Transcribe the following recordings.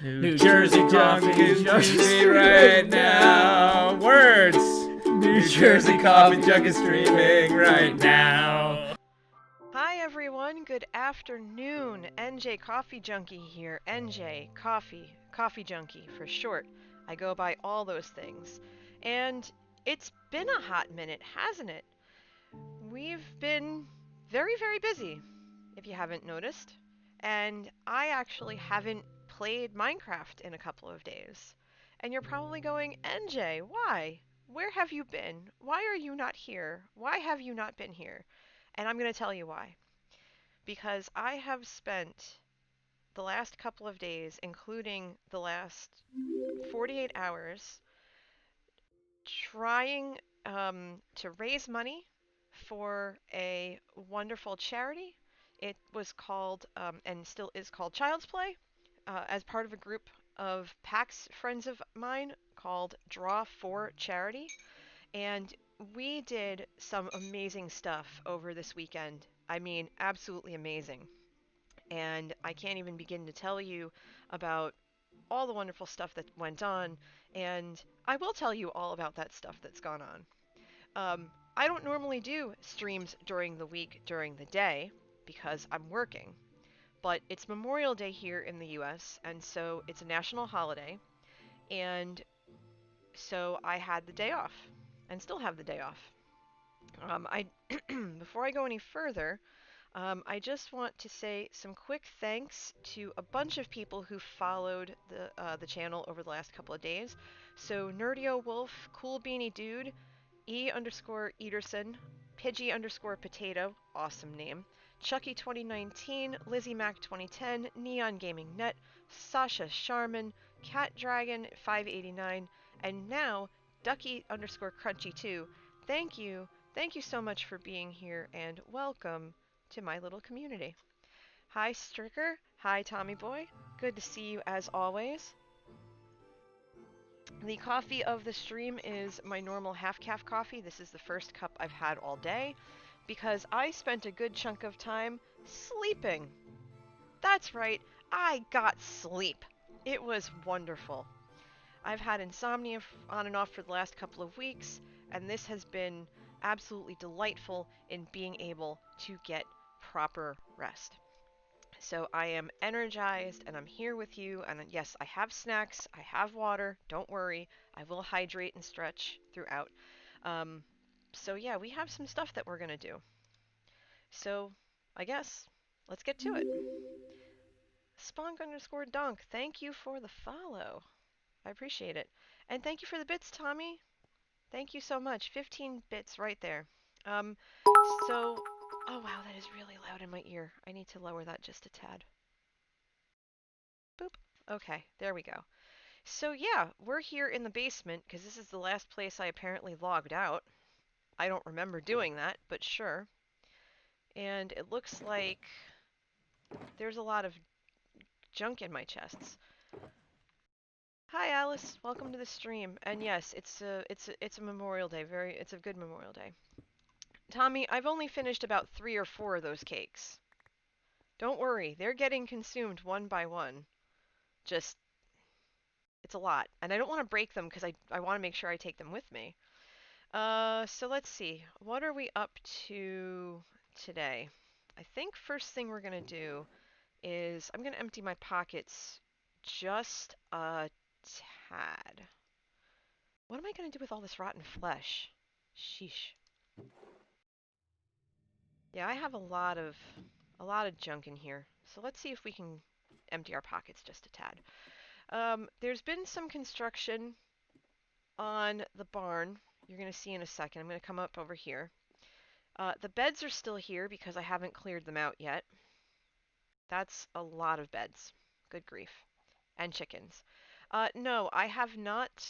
New Jersey coffee is streaming right now. Words. New Jersey coffee jug is streaming right now. Hi everyone, good afternoon. NJ Coffee Junkie here. NJ Coffee Junkie for short. I go by all those things. And it's been a hot minute, hasn't it? We've been very busy, if you haven't noticed. And I actually haven't played Minecraft in a couple of days. And you're probably going, NJ, why? Where have you been? Why are you not here? Why have you not been here? And I'm going to tell you why. Because I have spent the last couple of days, including the last 48 hours, trying to raise money for a wonderful charity. It was called, and still is called, Child's Play, as part of a group of PAX friends of mine called Draw for Charity. And we did some amazing stuff over this weekend. I mean, absolutely amazing. And I can't even begin to tell you about all the wonderful stuff that went on, and I will tell you all about that stuff that's gone on. I don't normally do streams during the week during the day because I'm working, but it's Memorial Day here in the US, and so it's a national holiday, and so I had the day off and still have the day off. I Before I go any further, I just want to say some quick thanks to a bunch of people who followed the channel over the last couple of days. So Nerdio Wolf, Cool Beanie Dude, E_Ederson, Pidgey underscore Potato, awesome name, Chucky 2019, Lizzie Mac 2010, Neon Gaming Net, Sasha Sharman, Cat Dragon 589, and now Ducky underscore Crunchy 2. Thank you. Thank you so much for being here and welcome to my little community. Hi Stricker, hi Tommy Boy, good to see you as always. The coffee of the stream is my normal half-calf coffee. This is the first cup I've had all day because I spent a good chunk of time sleeping. That's right, I got sleep. It was wonderful. I've had insomnia on and off for the last couple of weeks, and this has been absolutely delightful in being able to get proper rest. So I am energized and I'm here with you. And yes, I have snacks, I have water. Don't worry, I will hydrate and stretch throughout. Um, so yeah, we have some stuff that we're gonna do. So I guess let's get to it. Spunk underscore Dunk, thank you for the follow. I appreciate it. And thank you for the bits, Tommy. Thank you so much. 15 bits right there. Um, so, oh wow, that is really loud in my ear. I need to lower that just a tad. Boop. Okay, there we go. So yeah, we're here in the basement because this is the last place I apparently logged out. I don't remember doing that, but sure. And it looks like there's a lot of junk in my chests. Hi Alice, welcome to the stream. And yes, it's a Memorial Day. It's a good Memorial Day. Tommy, I've only finished about 3 or 4 of those cakes. Don't worry, they're getting consumed one by one. Just it's a lot, and I don't want to break them because I want to make sure I take them with me. So let's see. What are we up to today? I think first thing we're gonna do is I'm gonna empty my pockets just a tad. What am I gonna do with all this rotten flesh? Sheesh. Yeah, I have a lot of junk in here. So let's see if we can empty our pockets just a tad. There's been some construction on the barn. You're gonna see in a second. I'm gonna come up over here. The beds are still here because I haven't cleared them out yet. That's a lot of beds. Good grief. And chickens. No, I have not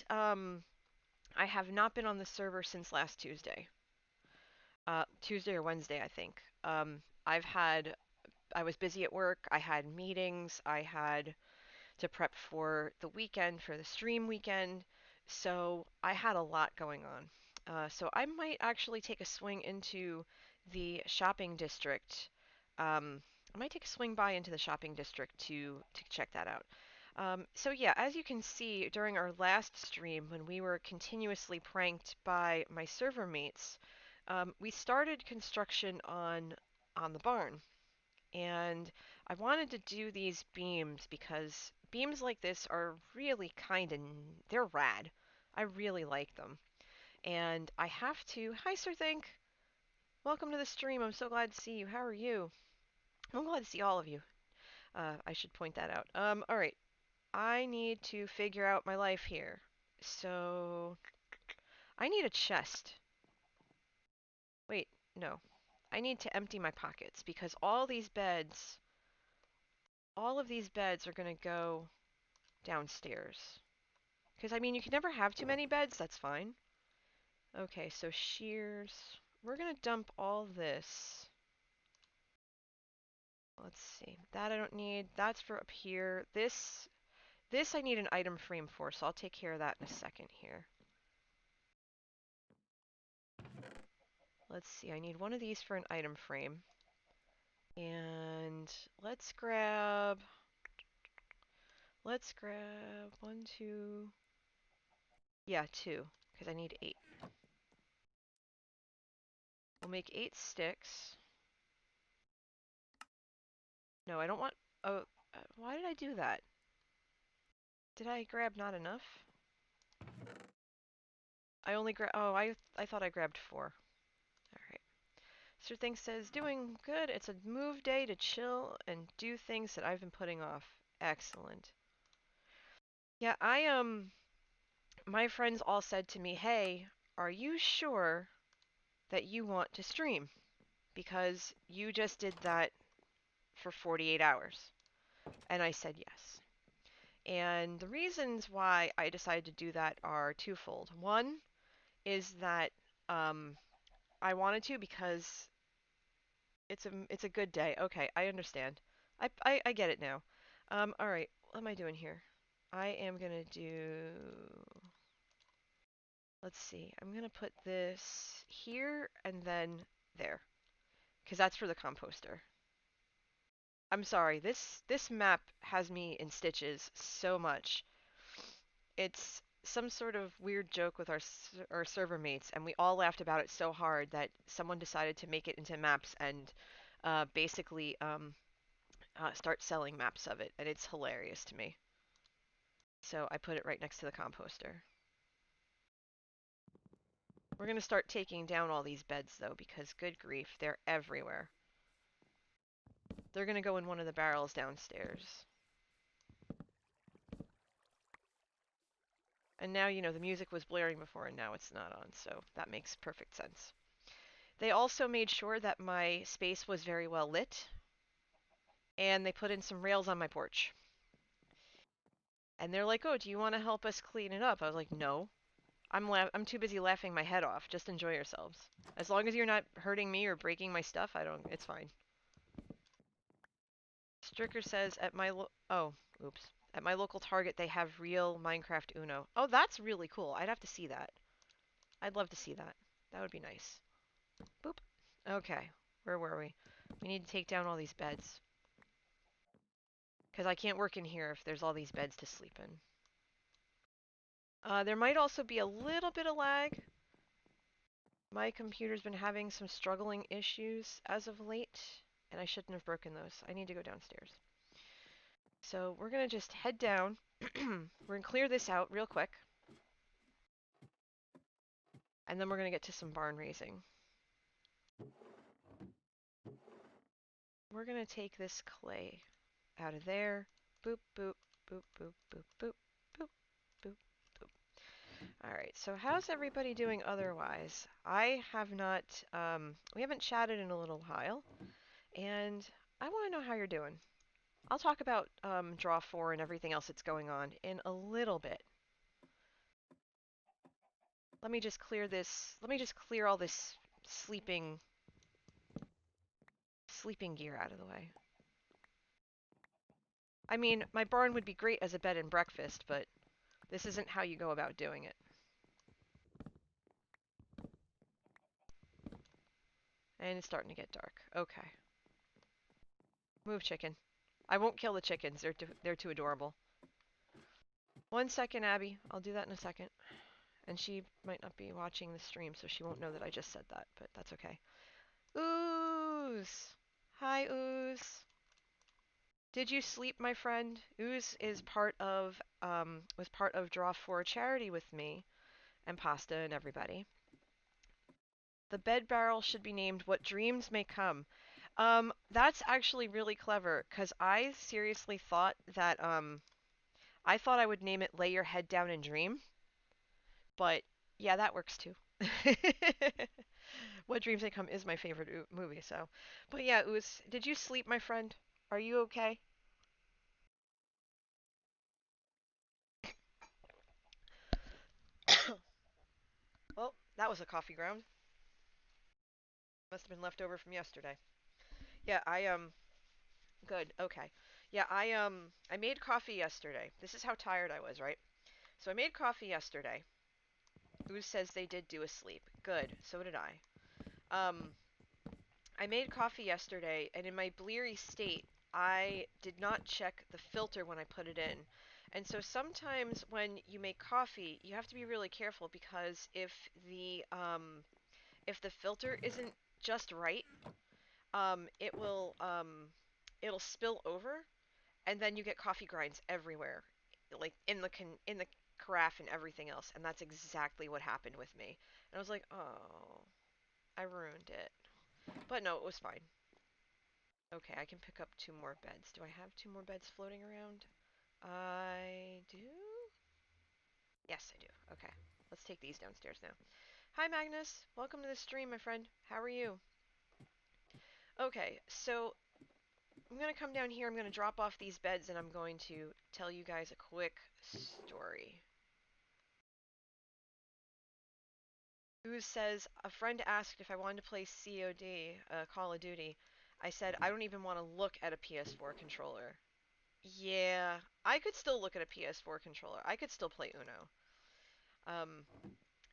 been on the server since last Tuesday. Tuesday or Wednesday, I think. I was busy at work. I had meetings. I had to prep for the weekend, for the stream weekend. So I had a lot going on. So I might actually take a swing into the shopping district. I might take a swing by into the shopping district to check that out. So yeah, as you can see during our last stream when we were continuously pranked by my server mates, we started construction on the barn, and I wanted to do these beams because beams like this are really they're rad. I really like them. And I have to, hi Sir Think, welcome to the stream. I'm so glad to see you. How are you? I'm glad to see all of you. I should point that out. All right. I need to figure out my life here. So I need a chest. Wait, no. I need to empty my pockets because all of these beds are going to go downstairs. Because, I mean, you can never have too many beds. That's fine. Okay, so shears. We're going to dump all this. Let's see. That I don't need. That's for up here. This I need an item frame for, so I'll take care of that in a second here. Let's see. I need one of these for an item frame. And let's grab one, two, yeah, two, because I need 8. We'll make 8 sticks. No, I don't want, oh, why did I do that? Did I grab not enough? I only oh, I thought I grabbed 4. Alright. Sir Thing says, doing good. It's a move day to chill and do things that I've been putting off. Excellent. Yeah, my friends all said to me, hey, are you sure that you want to stream? Because you just did that for 48 hours. And I said yes. And the reasons why I decided to do that are twofold. One is that I wanted to because it's a good day. Okay, I understand. I get it now. All right, what am I doing here? I am gonna do. Let's see. I'm gonna put this here and then there, because that's for the composter. I'm sorry. This map has me in stitches so much. It's some sort of weird joke with our server mates, and we all laughed about it so hard that someone decided to make it into maps and basically start selling maps of it, and it's hilarious to me. So I put it right next to the composter. We're gonna start taking down all these beds though, because good grief, they're everywhere. They're gonna go in one of the barrels downstairs. And now, you know, the music was blaring before and now it's not on, so that makes perfect sense. They also made sure that my space was very well lit, and they put in some rails on my porch. And they're like, "Oh, do you want to help us clean it up?" I was like, "No. I'm too busy laughing my head off. Just enjoy yourselves. As long as you're not hurting me or breaking my stuff, it's fine." Stricker says oh, oops. At my local Target, they have real Minecraft Uno. Oh, that's really cool. I'd have to see that. I'd love to see that. That would be nice. Boop. Okay. Where were we? We need to take down all these beds. Because I can't work in here if there's all these beds to sleep in. There might also be a little bit of lag. My computer's been having some struggling issues as of late, and I shouldn't have broken those. I need to go downstairs. So we're going to just head down. We're going to clear this out real quick. And then we're going to get to some barn raising. We're going to take this clay out of there. Boop, boop, boop, boop, boop, boop, boop, boop, boop. All right, so how's everybody doing otherwise? I have not, we haven't chatted in a little while, and I want to know how you're doing. I'll talk about Draw 4 and everything else that's going on in a little bit. Let me just clear this, let me just clear all this sleeping gear out of the way. I mean, my barn would be great as a bed and breakfast, but this isn't how you go about doing it. And it's starting to get dark. Okay. Move, chicken. I won't kill the chickens. They're too adorable. One second, Abby. I'll do that in a second. And she might not be watching the stream, so she won't know that I just said that, but that's okay. Ooze! Hi, Ooze. Did you sleep, my friend? Ooze is was part of Draw for Charity with me and Pasta and everybody. The bed barrel should be named What Dreams May Come. That's actually really clever, because I seriously thought that I thought I would name it Lay Your Head Down and Dream, but yeah, that works too. What Dreams May Come is my favorite movie, so. But yeah, Ooze, did you sleep, my friend? Are you okay? Well, that was a coffee ground. Must have been left over from yesterday. Yeah, good. Okay. Yeah, I made coffee yesterday. This is how tired I was, right? So I made coffee yesterday. Ooze says they did do a sleep. Good. So did I. Um, I made coffee yesterday, and in my bleary state, I did not check the filter when I put it in. And so sometimes when you make coffee, you have to be really careful because if the filter isn't just right, it will it'll spill over, and then you get coffee grinds everywhere, like in the carafe and everything else. And that's exactly what happened with me. And I was like, oh, I ruined it. But no, it was fine. Okay, I can pick up two more beds. Do I have two more beds floating around? I do? Yes, I do. Okay. Let's take these downstairs now. Hi, Magnus. Welcome to the stream, my friend. How are you? Okay, so I'm going to come down here. I'm going to drop off these beds, and I'm going to tell you guys a quick story. Ooze says, a friend asked if I wanted to play COD, Call of Duty. I said, I don't even want to look at a PS4 controller. Yeah, I could still look at a PS4 controller. I could still play Uno. Um,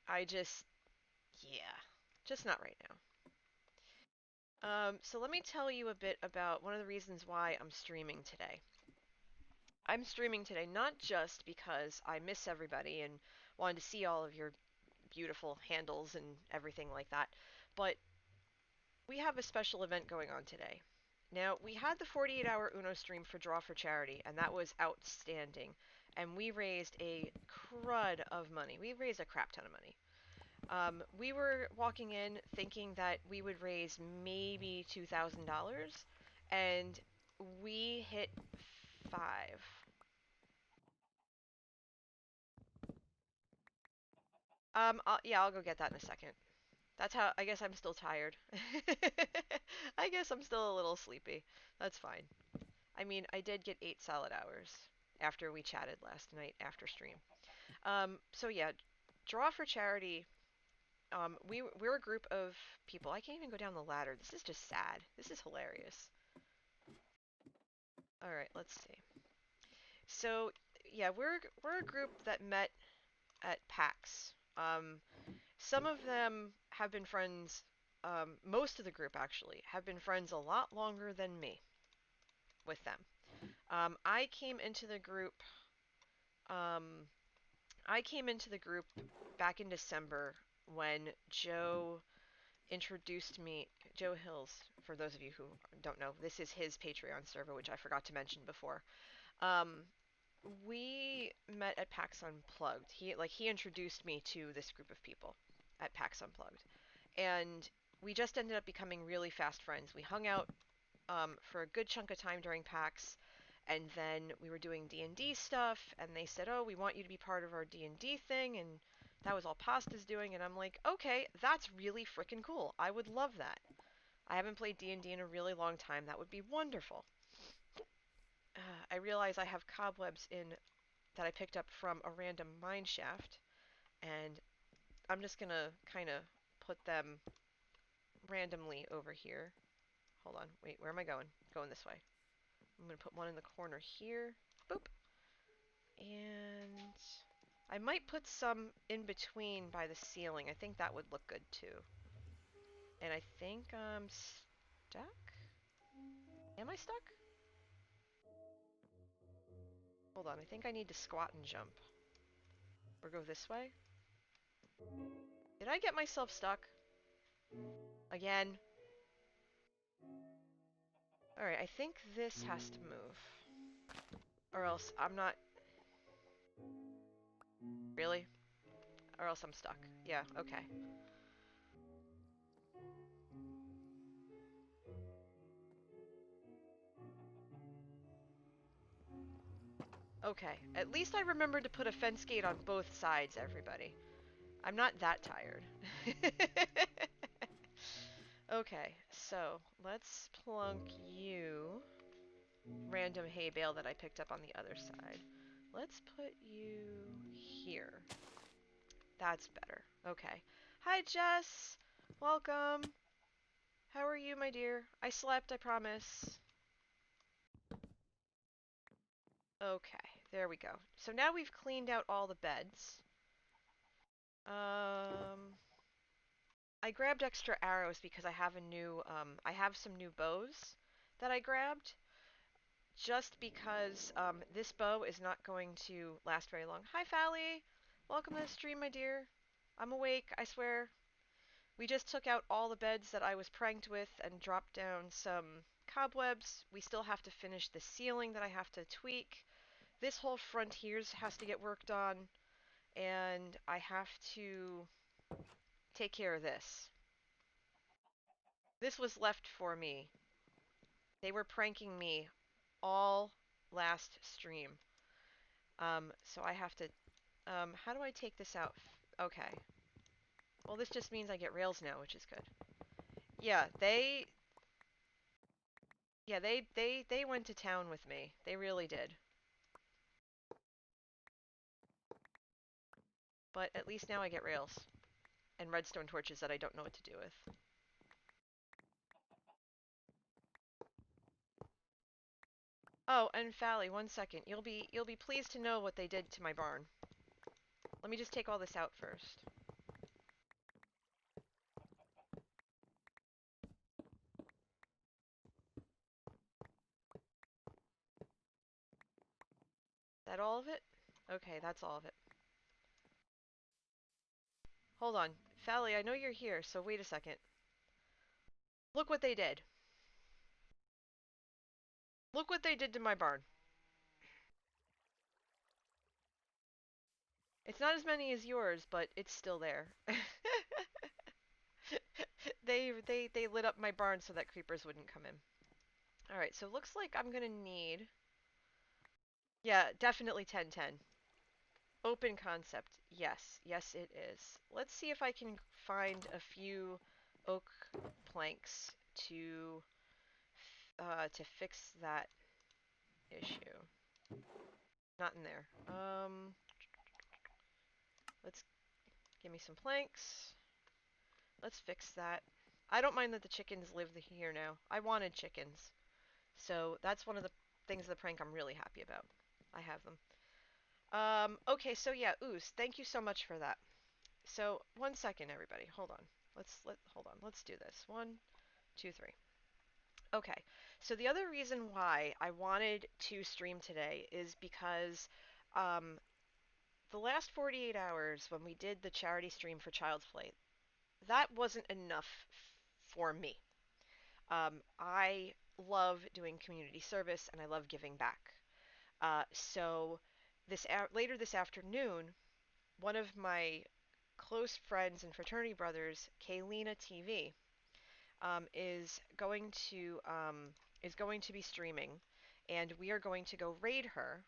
I just, yeah, just not right now. So let me tell you a bit about one of the reasons why I'm streaming today. I'm streaming today not just because I miss everybody and wanted to see all of your beautiful handles and everything like that, but we have a special event going on today. Now, we had the 48-hour Uno stream for Draw for Charity, and that was outstanding. And we raised a crud of money. We raised a crap ton of money. We were walking in thinking that we would raise maybe $2,000, and we hit five. Yeah, I'll go get that in a second. That's how, I guess I'm still tired. I guess I'm still a little sleepy. That's fine. I mean, I did get 8 solid hours after we chatted last night after stream. So yeah, Draw for Charity. We're a group of people. I can't even go down the ladder. This is just sad. This is hilarious. All right, let's see. So yeah, we're a group that met at PAX. Some of them have been friends. Most of the group actually have been friends a lot longer than me with them. I came into the group. Um, I came into the group back in December when Joe introduced me. Joe Hills, for those of you who don't know, this is his Patreon server, which I forgot to mention before. Um, we met at PAX Unplugged. He introduced me to this group of people at PAX Unplugged, and we just ended up becoming really fast friends. We hung out for a good chunk of time during PAX, and then we were doing D&D stuff, and they said, "Oh, we want you to be part of our D&D thing," and that was all Pasta's doing, and I'm like, "Okay, that's really freaking cool. I would love that. I haven't played D&D in a really long time. That would be wonderful." I realize I have cobwebs in that I picked up from a random mine shaft, and I'm just gonna kind of put them randomly over here. Hold on, wait, where am I going? Going this way. I'm gonna put one in the corner here. Boop. And I might put some in between by the ceiling. I think that would look good too. And I think I'm stuck? Am I stuck? Hold on, I think I need to squat and jump. Or go this way? Did I get myself stuck? Again? Alright, I think this has to move. Or else I'm not... Really? Or else I'm stuck. Yeah, okay. Okay, at least I remembered to put a fence gate on both sides, everybody. I'm not that tired. Okay, so let's plunk you, random hay bale that I picked up on the other side. Let's put you here. That's better. Okay. Hi, Jess. Welcome. How are you, my dear? I slept, I promise. Okay, there we go. So now we've cleaned out all the beds. I grabbed extra arrows because I have some new bows that I grabbed. Just because this bow is not going to last very long. Hi, Fally! Welcome to the stream, my dear. I'm awake, I swear. We just took out all the beds that I was pranked with and dropped down some cobwebs. We still have to finish the ceiling that I have to tweak. This whole front here has to get worked on. And I have to take care of this. This was left for me. They were pranking me all last stream. So I have to, how do I take this out? Okay. Well, this just means I get rails now, which is good. Yeah, they went to town with me. They really did. But at least now I get rails. And redstone torches that I don't know what to do with. Oh, and Fally, 1 second. You'll be pleased to know what they did to my barn. Let me just take all this out first. That all of it? Okay, that's all of it. Hold on. Fally, I know you're here, so wait a second. Look what they did. Look what they did to my barn. It's not as many as yours, but it's still there. They lit up my barn so that creepers wouldn't come in. Alright, so looks like I'm gonna need... Yeah, definitely 1010. Open concept. Yes, yes it is. Let's see if I can find a few oak planks to fix that issue. Not in there. Let's give me some planks. Let's fix that. I don't mind that the chickens live here now. I wanted chickens. So that's one of the things of the prank I'm really happy about. I have them. Okay, so yeah, Ooze, thank you so much for that. So 1 second, everybody. Hold on. Hold on. Let's do this. 1, 2, 3. Okay. So the other reason why I wanted to stream today is because um, the last 48 hours when we did the charity stream for Child's Play, that wasn't enough for me. I love doing community service and I love giving back. So later this afternoon, one of my close friends and fraternity brothers, Kaelena TV, is going to be streaming, and we are going to go raid her.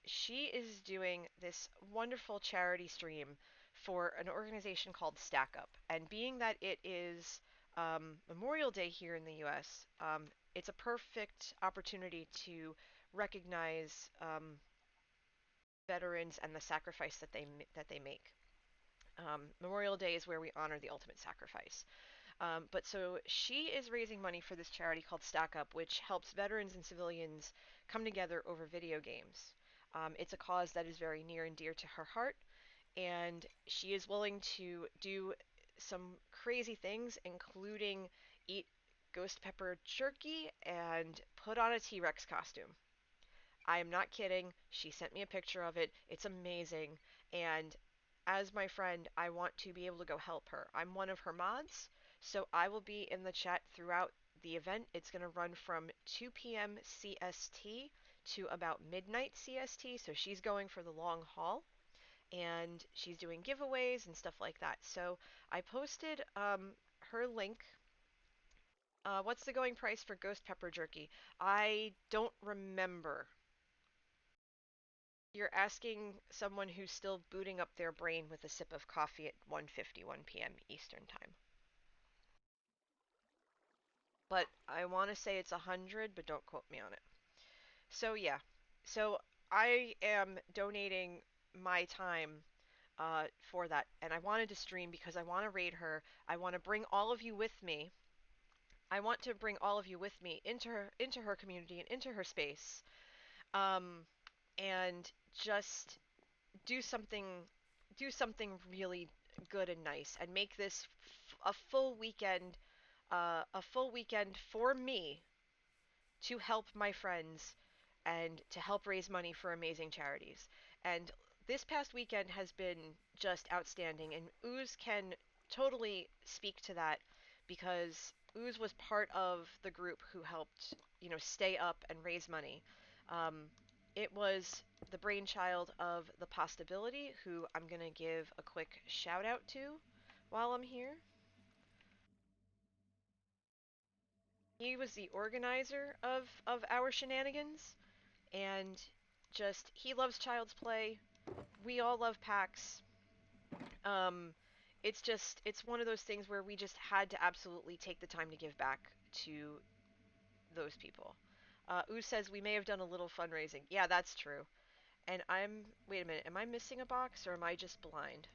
She is doing this wonderful charity stream for an organization called Stack Up, and being that it is Memorial Day here in the U.S., it's a perfect opportunity to recognize veterans and the sacrifice that they make. Memorial Day is where we honor the ultimate sacrifice. But so she is raising money for this charity called Stack Up, which helps veterans and civilians come together over video games. It's a cause that is very near and dear to her heart, and she is willing to do some crazy things, including eat ghost pepper jerky and put on a T-Rex costume. I am not kidding. She sent me a picture of it. It's amazing. And as my friend, I want to be able to go help her. I'm one of her mods, so I will be in the chat throughout the event. It's going to run from 2 p.m. CST to about midnight CST, so she's going for the long haul and she's doing giveaways and stuff like that. So I posted her link. What's the going price for ghost pepper jerky? I don't remember. You're asking someone who's still booting up their brain with a sip of coffee at 1:51 p.m. Eastern Time. But I want to say it's 100, but don't quote me on it. So yeah. So I am donating my time for that, and I wanted to stream because I want to raid her. I want to bring all of you with me. I want to bring all of you with me into her community and into her space, um, and just do something do something really good and nice, and make this a full weekend for me to help my friends and to help raise money for amazing charities. And this past weekend has been just outstanding, and Ooze can totally speak to that because Ooze was part of the group who helped, stay up and raise money. Um, it was the brainchild of the Postability, who I'm going to give a quick shout out to while I'm here. He was the organizer of our shenanigans, and just he loves Child's Play. We all love PAX. Um, it's one of those things where we just had to absolutely take the time to give back to those people. Ooh says we may have done a little fundraising. Yeah, that's true. And wait a minute, am I missing a box or am I just blind?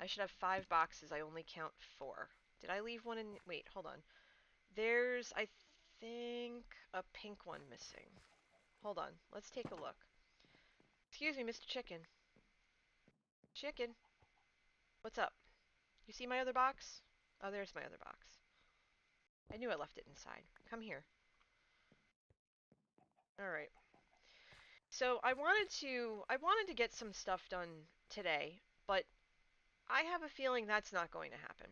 I should have 5 boxes. I only count 4. Did I leave one in? Wait, hold on. There's, I think, a pink one missing. Hold on. Let's take a look. Excuse me, Mr. Chicken. Chicken, what's up? You see my other box? Oh, there's my other box. I knew I left it inside. Come here. All right. So I wanted to get some stuff done today, but I have a feeling that's not going to happen.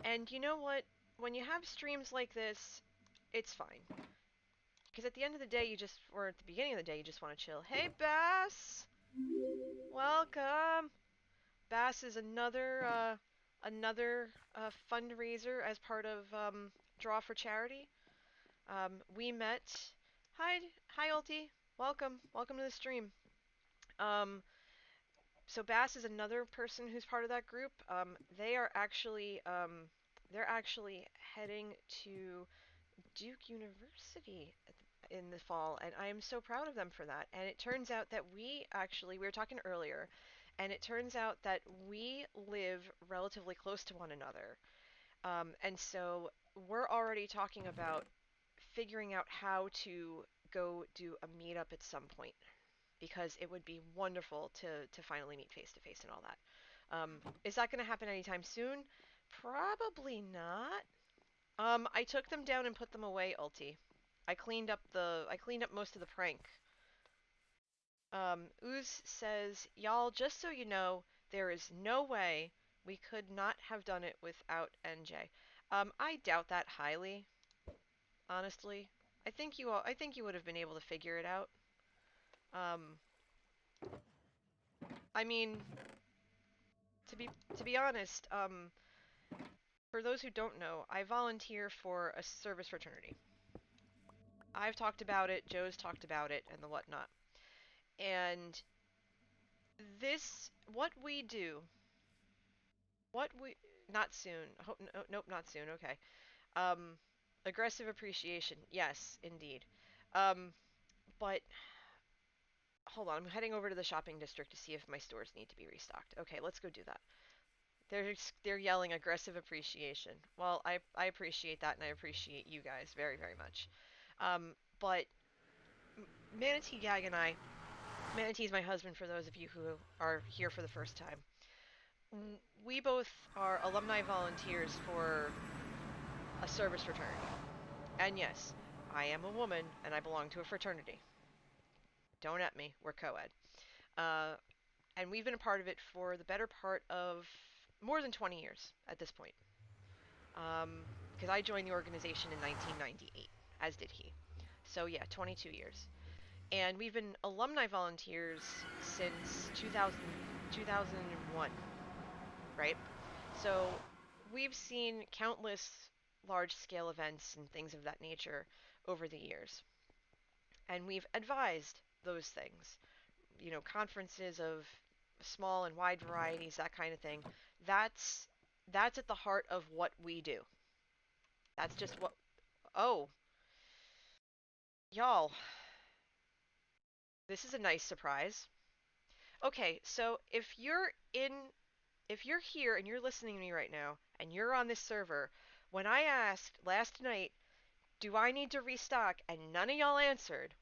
And you know what? When you have streams like this, it's fine. Because at the end of the day, or at the beginning of the day, you just want to chill. Hey, Bass! Welcome! Bass is another fundraiser as part of Draw for Charity. We met. Hi, hi, Ulti. Welcome to the stream. Um, so Bass is another person who's part of that group. They're actually heading to Duke University in the fall, and I am so proud of them for that. And it turns out that we were talking earlier, and it turns out that we live relatively close to one another. And so we're already talking about figuring out how to go do a meetup at some point because it would be wonderful to finally meet face to face and all that. Is that going to happen anytime soon? Probably not. I took them down and put them away, Ulti. I cleaned up most of the prank. Ooze says, y'all, just so you know, there is no way we could not have done it without NJ. I doubt that highly, honestly. I think you would have been able to figure it out. Um, I mean, to be honest, for those who don't know, I volunteer for a service fraternity. I've talked about it, Joe's talked about it, and the whatnot. And what we do, what we, not soon. No, nope, not soon. Okay. Um, aggressive appreciation. Yes, indeed. Um, but hold on, I'm heading over to the shopping district to see if my stores need to be restocked. Okay, let's go do that. They're yelling aggressive appreciation. Well, I appreciate that, and I appreciate you guys very, very much. But Manatee Gag and Manatee is my husband for those of you who are here for the first time. We both are alumni volunteers for a service fraternity. And yes, I am a woman and I belong to a fraternity. Don't at me. We're co-ed. Uh, and we've been a part of it for the better part of more than 20 years at this point. Because I joined the organization in 1998, as did he. So yeah, 22 years. And we've been alumni volunteers since 2001, right? So we've seen countless large-scale events and things of that nature over the years. And we've advised those things. Conferences of small and wide varieties, that kind of thing. That's that's at the heart of what we do. That's just what. Oh, y'all, this is a nice surprise. Okay, so if you're here and you're listening to me right now and you're on this server, when I asked last night, do I need to restock, and none of y'all answered,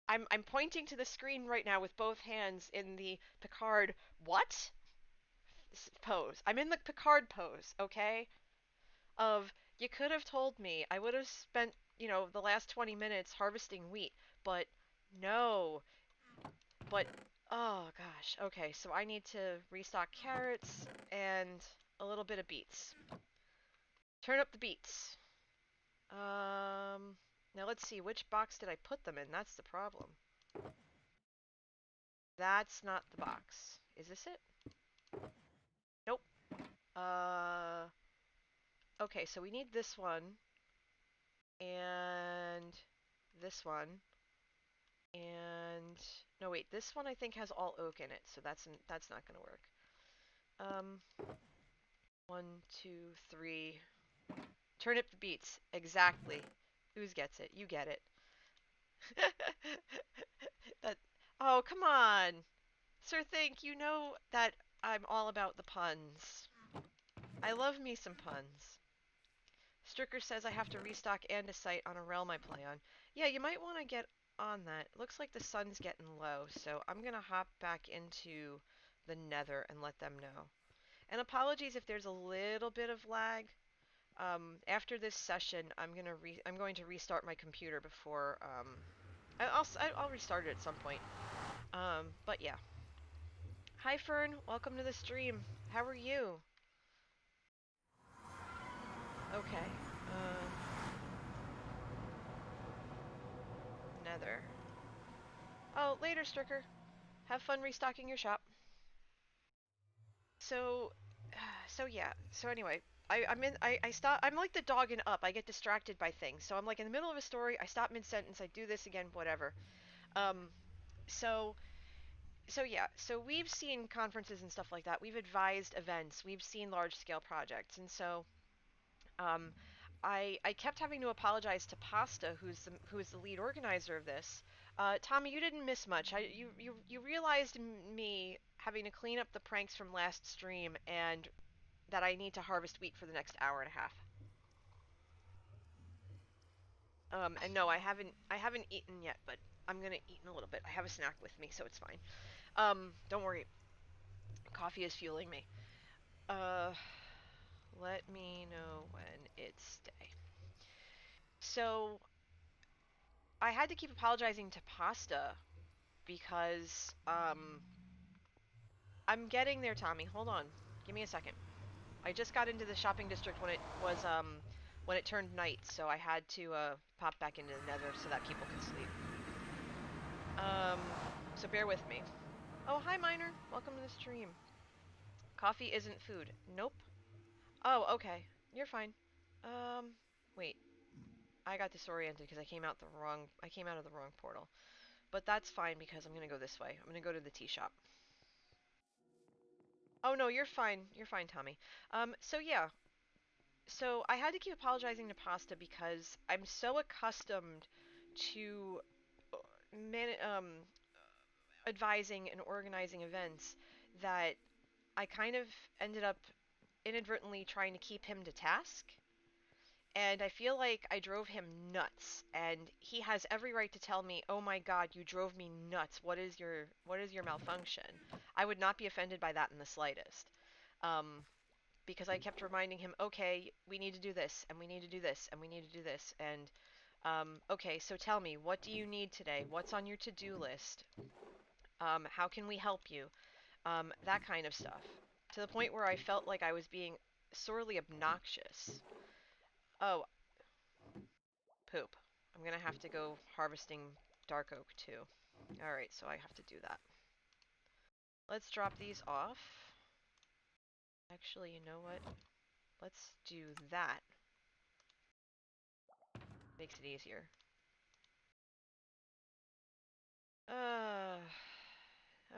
I'm pointing to the screen right now with both hands in the Picard what pose. I'm in the Picard pose, okay? Of you could have told me. I would have spent, the last 20 minutes harvesting wheat, but no. But oh gosh. Okay, so I need to restock carrots and a little bit of beets. Turn up the beets. Now let's see, which box did I put them in? That's the problem. That's not the box. Is this it? Nope. Uh, okay, so we need this one and this one and no wait, this one I think has all oak in it, so that's not gonna work. Um, 1, 2, 3. Turnip the beets. Exactly. Ooze gets it. You get it. that. Oh, come on. Sir Think, you know that I'm all about the puns. I love me some puns. Stricker says I have to restock andesite on a realm I play on. Yeah, you might want to get on that. It looks like the sun's getting low, so I'm going to hop back into the nether and let them know. And apologies if there's a little bit of lag. After this session, I'm going to restart my computer before I'll restart it at some point. But yeah. Hi Fern, welcome to the stream. How are you? Okay. Nether. Oh, later, Stricker. Have fun restocking your shop. So, so yeah. So anyway, I stop. I'm like the dog in Up. I get distracted by things. So I'm like in the middle of a story. I stop mid sentence. I do this again. Whatever. Um. So so yeah. So we've seen conferences and stuff like that. We've advised events. We've seen large scale projects. And so um, I kept having to apologize to Pasta, who's the lead organizer of this. Tommy, you didn't miss much. You realized me having to clean up the pranks from last stream and that I need to harvest wheat for the next hour and a half. And no, I haven't eaten yet, but I'm gonna eat in a little bit. I have a snack with me, so it's fine. Don't worry. Coffee is fueling me. Uh, let me know when it's day. So I had to keep apologizing to Pasta because I'm getting there, Tommy. Hold on. Give me a second. I just got into the shopping district when it turned night, so I had to pop back into the nether so that people could sleep. Um so bear with me. Oh, hi Miner. Welcome to the stream. Coffee isn't food. Nope. Oh, okay. You're fine. Um wait. I got disoriented because I came out of the wrong portal. But that's fine because I'm going to go this way. I'm going to go to the tea shop. Oh no, you're fine. You're fine, Tommy. So yeah. So I had to keep apologizing to Pasta because I'm so accustomed to uh, man advising and organizing events that I kind of ended up inadvertently trying to keep him to task. And I feel like I drove him nuts, and he has every right to tell me, "Oh my God, you drove me nuts. What is your malfunction?" I would not be offended by that in the slightest, um, because I kept reminding him, "Okay, we need to do this, and we need to do this, and we need to do this," and Okay, so tell me, what do you need today? What's on your to-do list? How can we help you? That kind of stuff. To the point where I felt like I was being sorely obnoxious. Oh, poop. I'm gonna have to go harvesting dark oak too. Alright, so I have to do that. Let's drop these off. Actually, you know what? Let's do that. Makes it easier. Uh,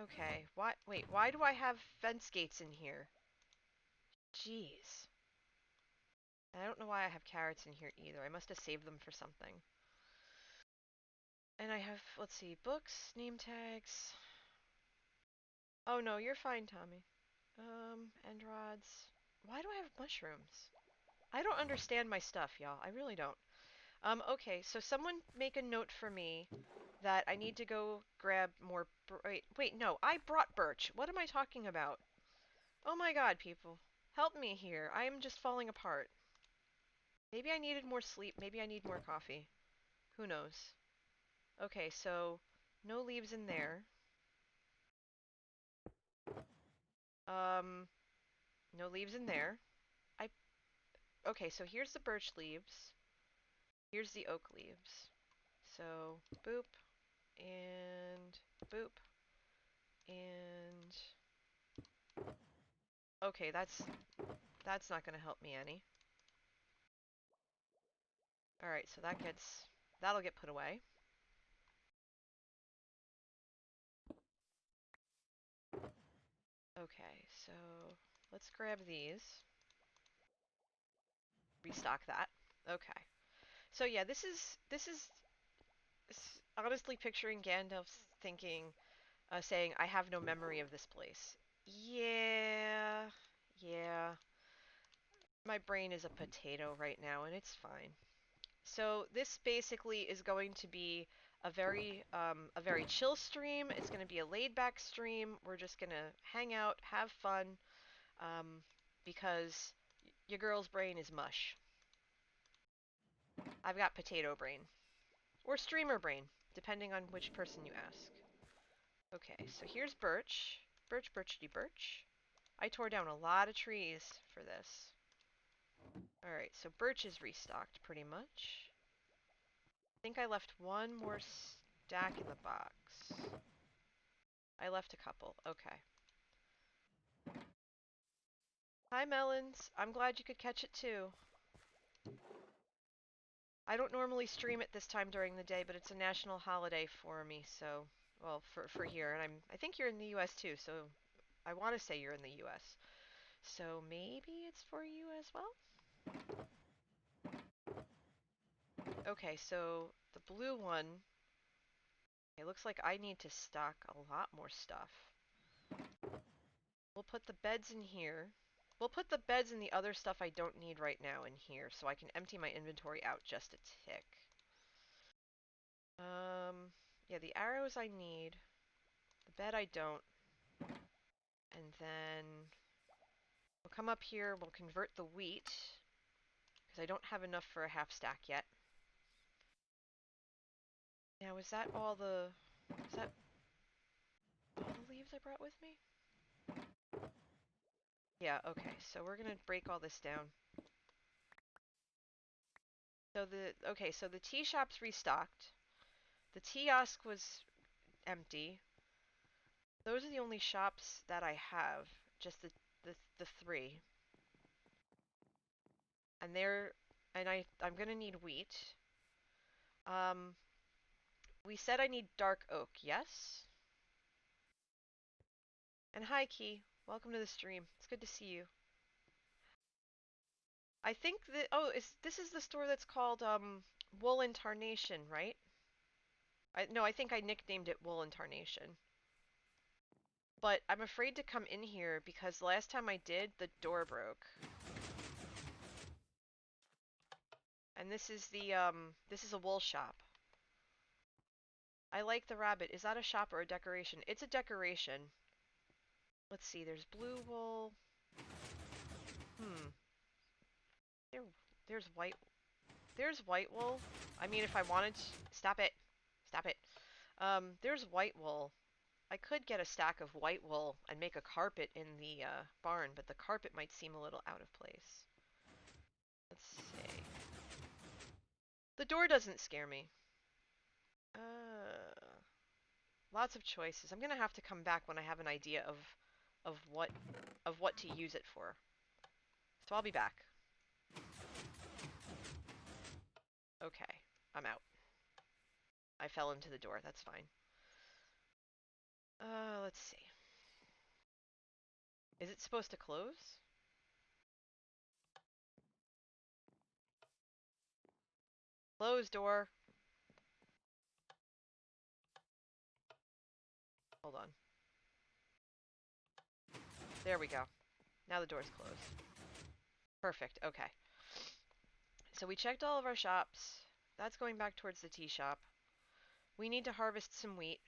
okay. Wait, why do I have fence gates in here? Jeez. I don't know why I have carrots in here either. I must have saved them for something. And I have, let's see, books, name tags. Oh no, you're fine, Tommy. End rods. Why do I have mushrooms? I don't understand my stuff, y'all. I really don't. Okay, so someone make a note for me that I need to go grab more. Wait, no, I brought birch. What am I talking about? Oh my god, people. Help me here. I am just falling apart. Maybe I needed more sleep. Maybe I need more coffee. Who knows? Okay, so no leaves in there. Um, no leaves in there. I Okay, so here's the birch leaves. Here's the oak leaves. So boop and boop and okay, that's not gonna help me any. All right, so that'll get put away. Okay, so let's grab these. Restock that. Okay. So yeah, this is honestly picturing Gandalf thinking, saying, "I have no memory of this place." Yeah, yeah. My brain is a potato right now, and it's fine. So this basically is going to be a very chill stream. It's going to be a laid back stream. We're just going to hang out, have fun, um, because your girl's brain is mush. I've got potato brain. Or streamer brain, depending on which person you ask. Okay, so here's birch. Birch, birchity birch. I tore down a lot of trees for this. Alright, so birch is restocked pretty much. I think I left one more stack in the box. I left a couple. Okay. Hi, Melons. I'm glad you could catch it too. I don't normally stream at this time during the day, but it's a national holiday for me, so well, for here, and I think you're in the US too, so I want to say you're in the US. So maybe it's for you as well? Okay, so the blue one, it looks like I need to stock a lot more stuff. We'll put the beds in here. We'll put the beds and the other stuff I don't need right now in here so I can empty my inventory out just a tick. Yeah, the arrows I need. The bed I don't. And then we'll come up here, we'll convert the wheat, because I don't have enough for a half stack yet. Now, is that all the leaves I brought with me? Yeah, okay, so we're gonna break all this down. So the tea shop's restocked. The kiosk was empty. Those are the only shops that I have, just the three. And I'm gonna need wheat. Um, we said I need dark oak, yes? And hi, Key. Welcome to the stream. It's good to see you. I think that this is the store that's called Wool and Tarnation, right? No, I think I nicknamed it Wool and Tarnation. But I'm afraid to come in here because the last time I did, the door broke. And this is a wool shop. I like the rabbit. Is that a shop or a decoration? It's a decoration. Let's see, there's blue wool. Hmm. There's white. there's white wool. I mean, if I wanted to... Stop it. Stop it. There's white wool. I could get a stack of white wool and make a carpet in the barn, but the carpet might seem a little out of place. Let's see. The door doesn't scare me. Lots of choices. I'm gonna have to come back when I have an idea of what to use it for. So I'll be back. Okay, I'm out. I fell into the door. That's fine. Let's see. Is it supposed to close? Close door. Hold on. There we go. Now the door's closed. Perfect. Okay. So we checked all of our shops. That's going back towards the tea shop. We need to harvest some wheat.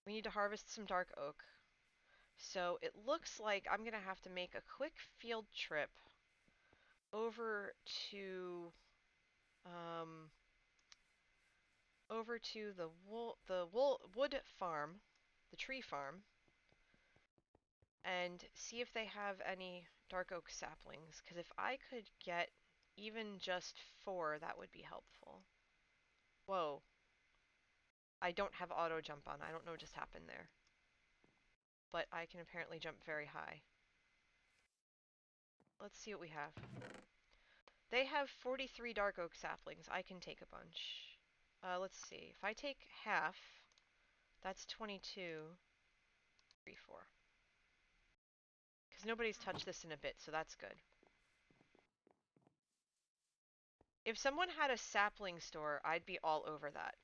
We need to harvest some dark oak. So it looks like I'm going to have to make a quick field trip over to the wood farm, the tree farm, and see if they have any dark oak saplings, because if I could get even just 4, that would be helpful. Whoa. I don't have auto jump on. I don't know what just happened there. But I can apparently jump very high. Let's see what we have. They have 43 dark oak saplings. I can take a bunch. Let's see. If I take half, that's 22. 3, 4. Because nobody's touched this in a bit, so that's good. If someone had a sapling store, I'd be all over that.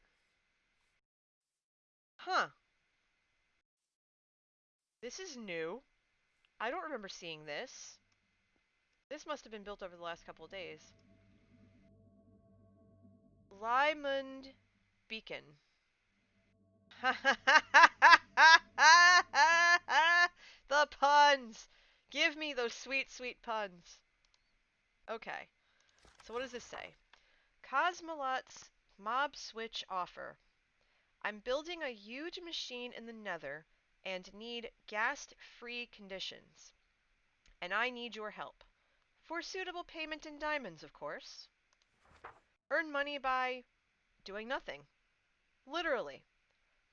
Huh. This is new. I don't remember seeing this. This must have been built over the last couple of days. Lymond Beacon. The puns! Give me those sweet, sweet puns. Okay. So what does this say? Cosmolot's mob switch offer. I'm building a huge machine in the nether and need ghast-free conditions. And I need your help. For suitable payment in diamonds, of course. Earn money by doing nothing. Literally.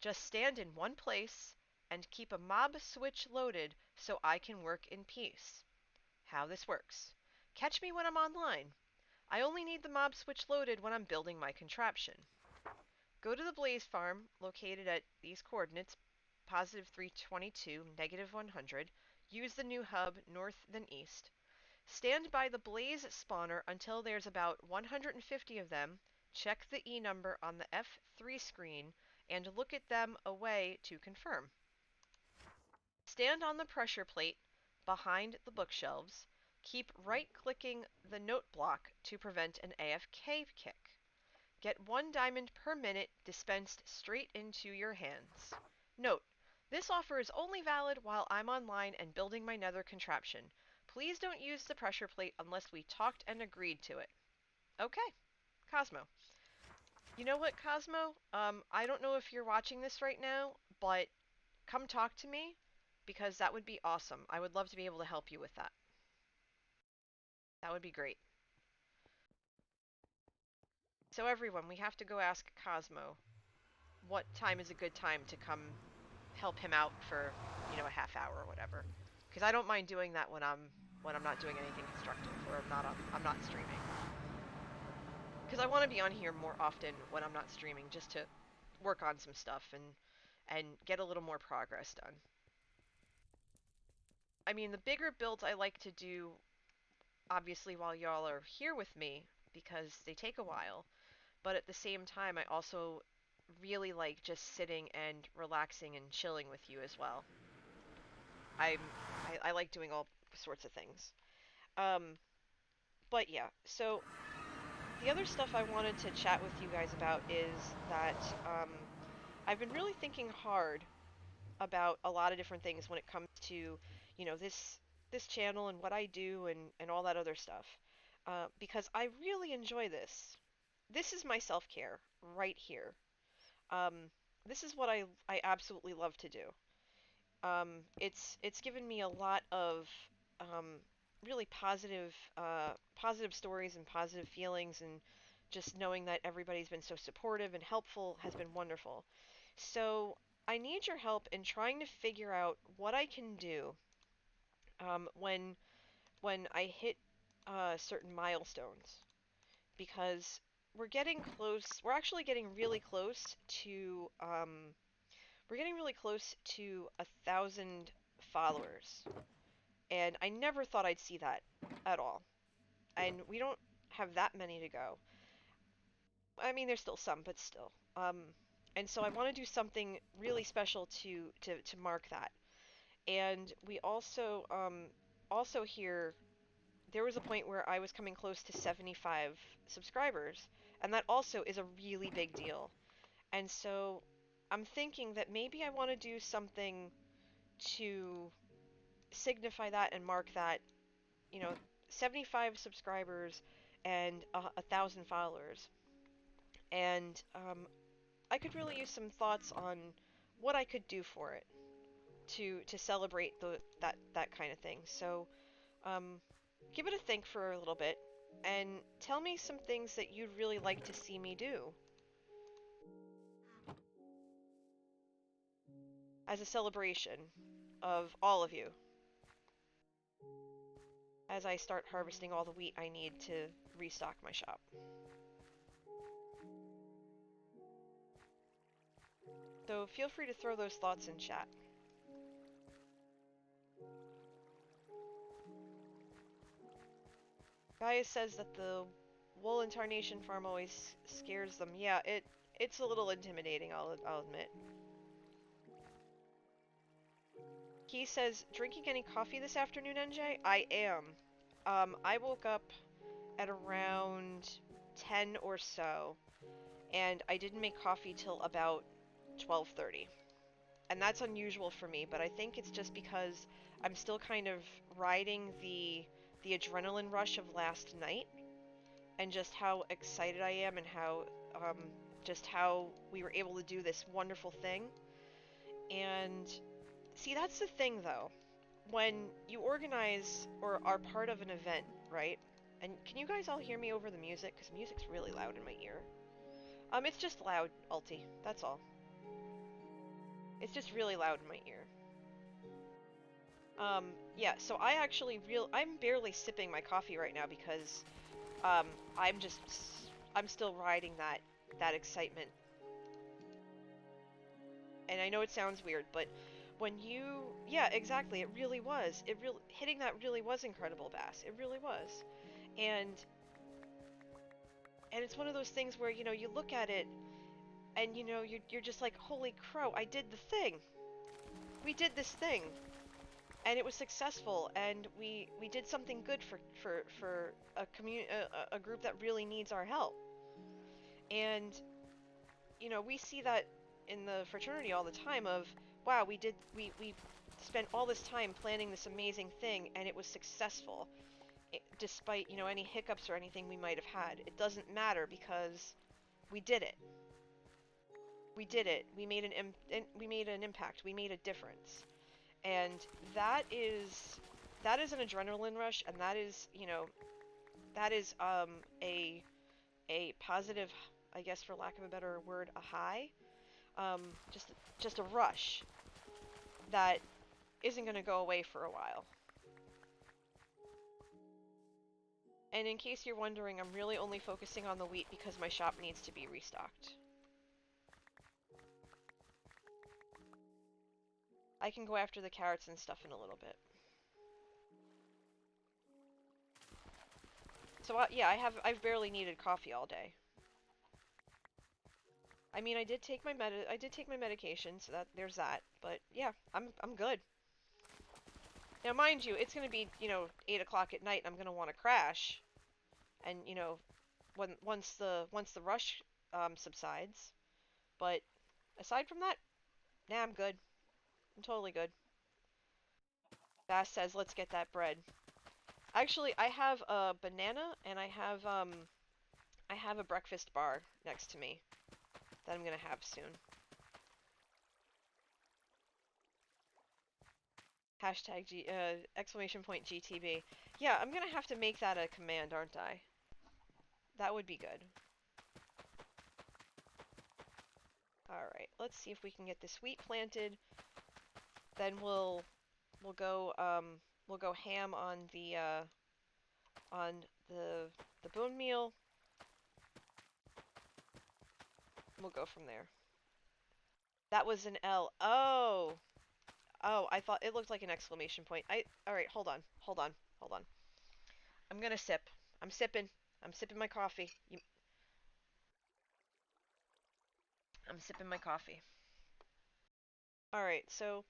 Just stand in one place and keep a mob switch loaded so I can work in peace. How this works. Catch me when I'm online. I only need the mob switch loaded when I'm building my contraption. Go to the blaze farm, located at these coordinates, positive 322, negative 100. Use the new hub, north then east. Stand by the blaze spawner until there's about 150 of them. Check the E number on the F3 screen and look at them away to confirm. Stand on the pressure plate behind the bookshelves. Keep right-clicking the note block to prevent an AFK kick. Get 1 diamond per minute dispensed straight into your hands. Note, this offer is only valid while I'm online and building my nether contraption. Please don't use the pressure plate unless we talked and agreed to it. Okay, Cosmo. You know what, Cosmo? I don't know if you're watching this right now, but come talk to me, because that would be awesome. I would love to be able to help you with that. That would be great. So everyone, we have to go ask Cosmo what time is a good time to come help him out for, you know, a half hour or whatever. Because I don't mind doing that when I'm not doing anything constructive or I'm not streaming. Because I want to be on here more often when I'm not streaming, just to work on some stuff and get a little more progress done. I mean, the bigger builds I like to do, obviously, while y'all are here with me, because they take a while. But at the same time, I also really like just sitting and relaxing and chilling with you as well. I like doing all sorts of things. But yeah, so the other stuff I wanted to chat with you guys about is that I've been really thinking hard about a lot of different things when it comes to, you know, this channel and what I do and all that other stuff. because I really enjoy this. This is my self-care right here. Um, this is what I absolutely love to do. It's given me a lot of um, really positive stories and positive feelings, and just knowing that everybody's been so supportive and helpful has been wonderful. So I need your help in trying to figure out what I can do when I hit certain milestones, because we're getting close. We're actually getting really close to we're getting really close to 1,000 followers, and I never thought I'd see that at all. And we don't have that many to go. I mean, there's still some, but still. And so I want to do something really special to mark that. And we also here there was a point where I was coming close to 75 subscribers, and that also is a really big deal. And so I'm thinking that maybe I want to do something to signify that and mark that, you know, 75 subscribers and 1,000 followers. And I could really use some thoughts on what I could do for it to celebrate that kind of thing. So um, give it a think for a little bit and tell me some things that you'd really like to see me do as a celebration of all of you as I start harvesting all the wheat I need to restock my shop. So feel free to throw those thoughts in chat. Gaia says that the wool and tarnation farm always scares them. Yeah, it's a little intimidating, I'll admit. He says, drinking any coffee this afternoon, NJ? I am. I woke up at around 10 or so, and I didn't make coffee till about 12:30. And that's unusual for me, but I think it's just because I'm still kind of riding the adrenaline rush of last night, and just how excited I am, and how just how we were able to do this wonderful thing. And see, that's the thing though. When you organize or are part of an event, right? And can you guys all hear me over the music? Because music's really loud in my ear. It's just loud, Ulti. That's all. It's just really loud in my ear. Yeah, so I'm barely sipping my coffee right now because, um, I'm just, I'm still riding that excitement. And I know it sounds weird, but yeah, exactly, it really was. Hitting that really was incredible, Bass. It really was. And, and it's one of those things where, you look at it and, you're just like, holy crow, I did the thing. We did this thing. And it was successful, and we did something good for a group that really needs our help. And we see that in the fraternity all the time of, wow, we spent all this time planning this amazing thing, and it was successful, despite any hiccups or anything we might have had. It doesn't matter because we did it. We did it. We made an impact. We made a difference. And that is an adrenaline rush, and that is a positive, I guess, for lack of a better word, a high, um, just just a rush that isn't going to go away for a while. And in case you're wondering, I'm really only focusing on the wheat because my shop needs to be restocked. I can go after the carrots and stuff in a little bit. So yeah, I've barely needed coffee all day. I mean, I did take my medication, so there's that. But yeah, I'm good. Now, mind you, it's gonna be 8 o'clock at night, and I'm gonna want to crash, and once the rush subsides. But aside from that, nah, I'm good. I'm totally good. Bass says, let's get that bread. Actually, I have a banana and I have a breakfast bar next to me that I'm gonna have soon. Hashtag exclamation point GTB. Yeah, I'm gonna have to make that a command, aren't I? That would be good. Alright, let's see if we can get this wheat planted. Then we'll go we'll go ham on the bone meal. We'll go from there. That was an L. Oh. Oh, I thought it looked like an exclamation point. Alright, hold on. Hold on. Hold on. I'm gonna sip. I'm sipping. I'm sipping my coffee. I'm sipping my coffee. Alright, so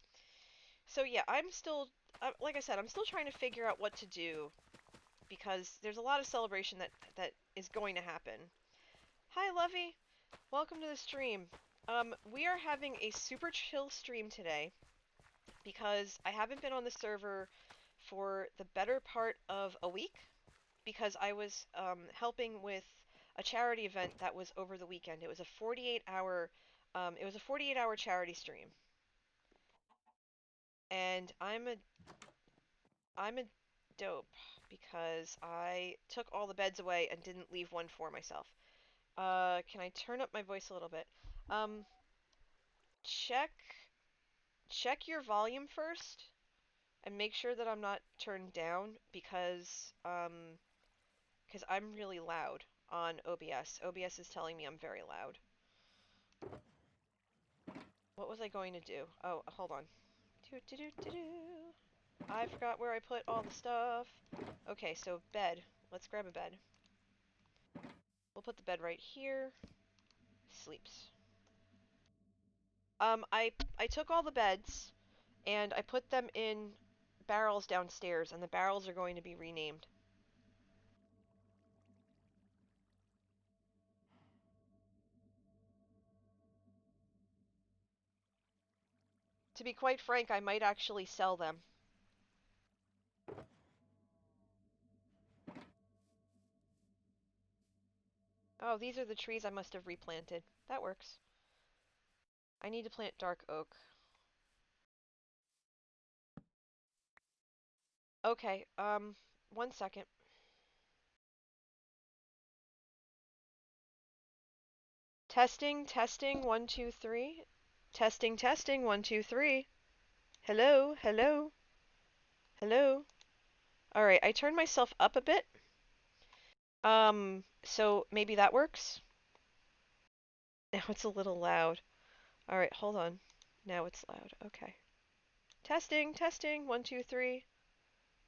yeah, I'm still like I said, I'm still trying to figure out what to do because there's a lot of celebration that is going to happen. Hi, Lovey. Welcome to the stream. We are having a super chill stream today because I haven't been on the server for the better part of a week because I was helping with a charity event that was over the weekend. It was a 48-hour charity stream. And I'm a dope because I took all the beds away and didn't leave one for myself. Can I turn up my voice a little bit? Um, check your volume first and make sure that I'm not turned down because I'm really loud on OBS. OBS is telling me I'm very loud. What was I going to do? Oh, hold on. Do do do do do. I forgot where I put all the stuff. Okay, so bed. Let's grab a bed. We'll put the bed right here. Sleeps. I took all the beds and I put them in barrels downstairs, and the barrels are going to be renamed. To be quite frank, I might actually sell them. Oh, these are the trees I must have replanted. That works. I need to plant dark oak. Okay, 1 second. Testing, testing, 1, 2, 3. Testing, testing, 1, 2, 3. Hello, hello, hello. Alright, I turned myself up a bit. So maybe that works? Now it's a little loud. Alright, hold on. Now it's loud. Okay. Testing, testing, 1, 2, 3.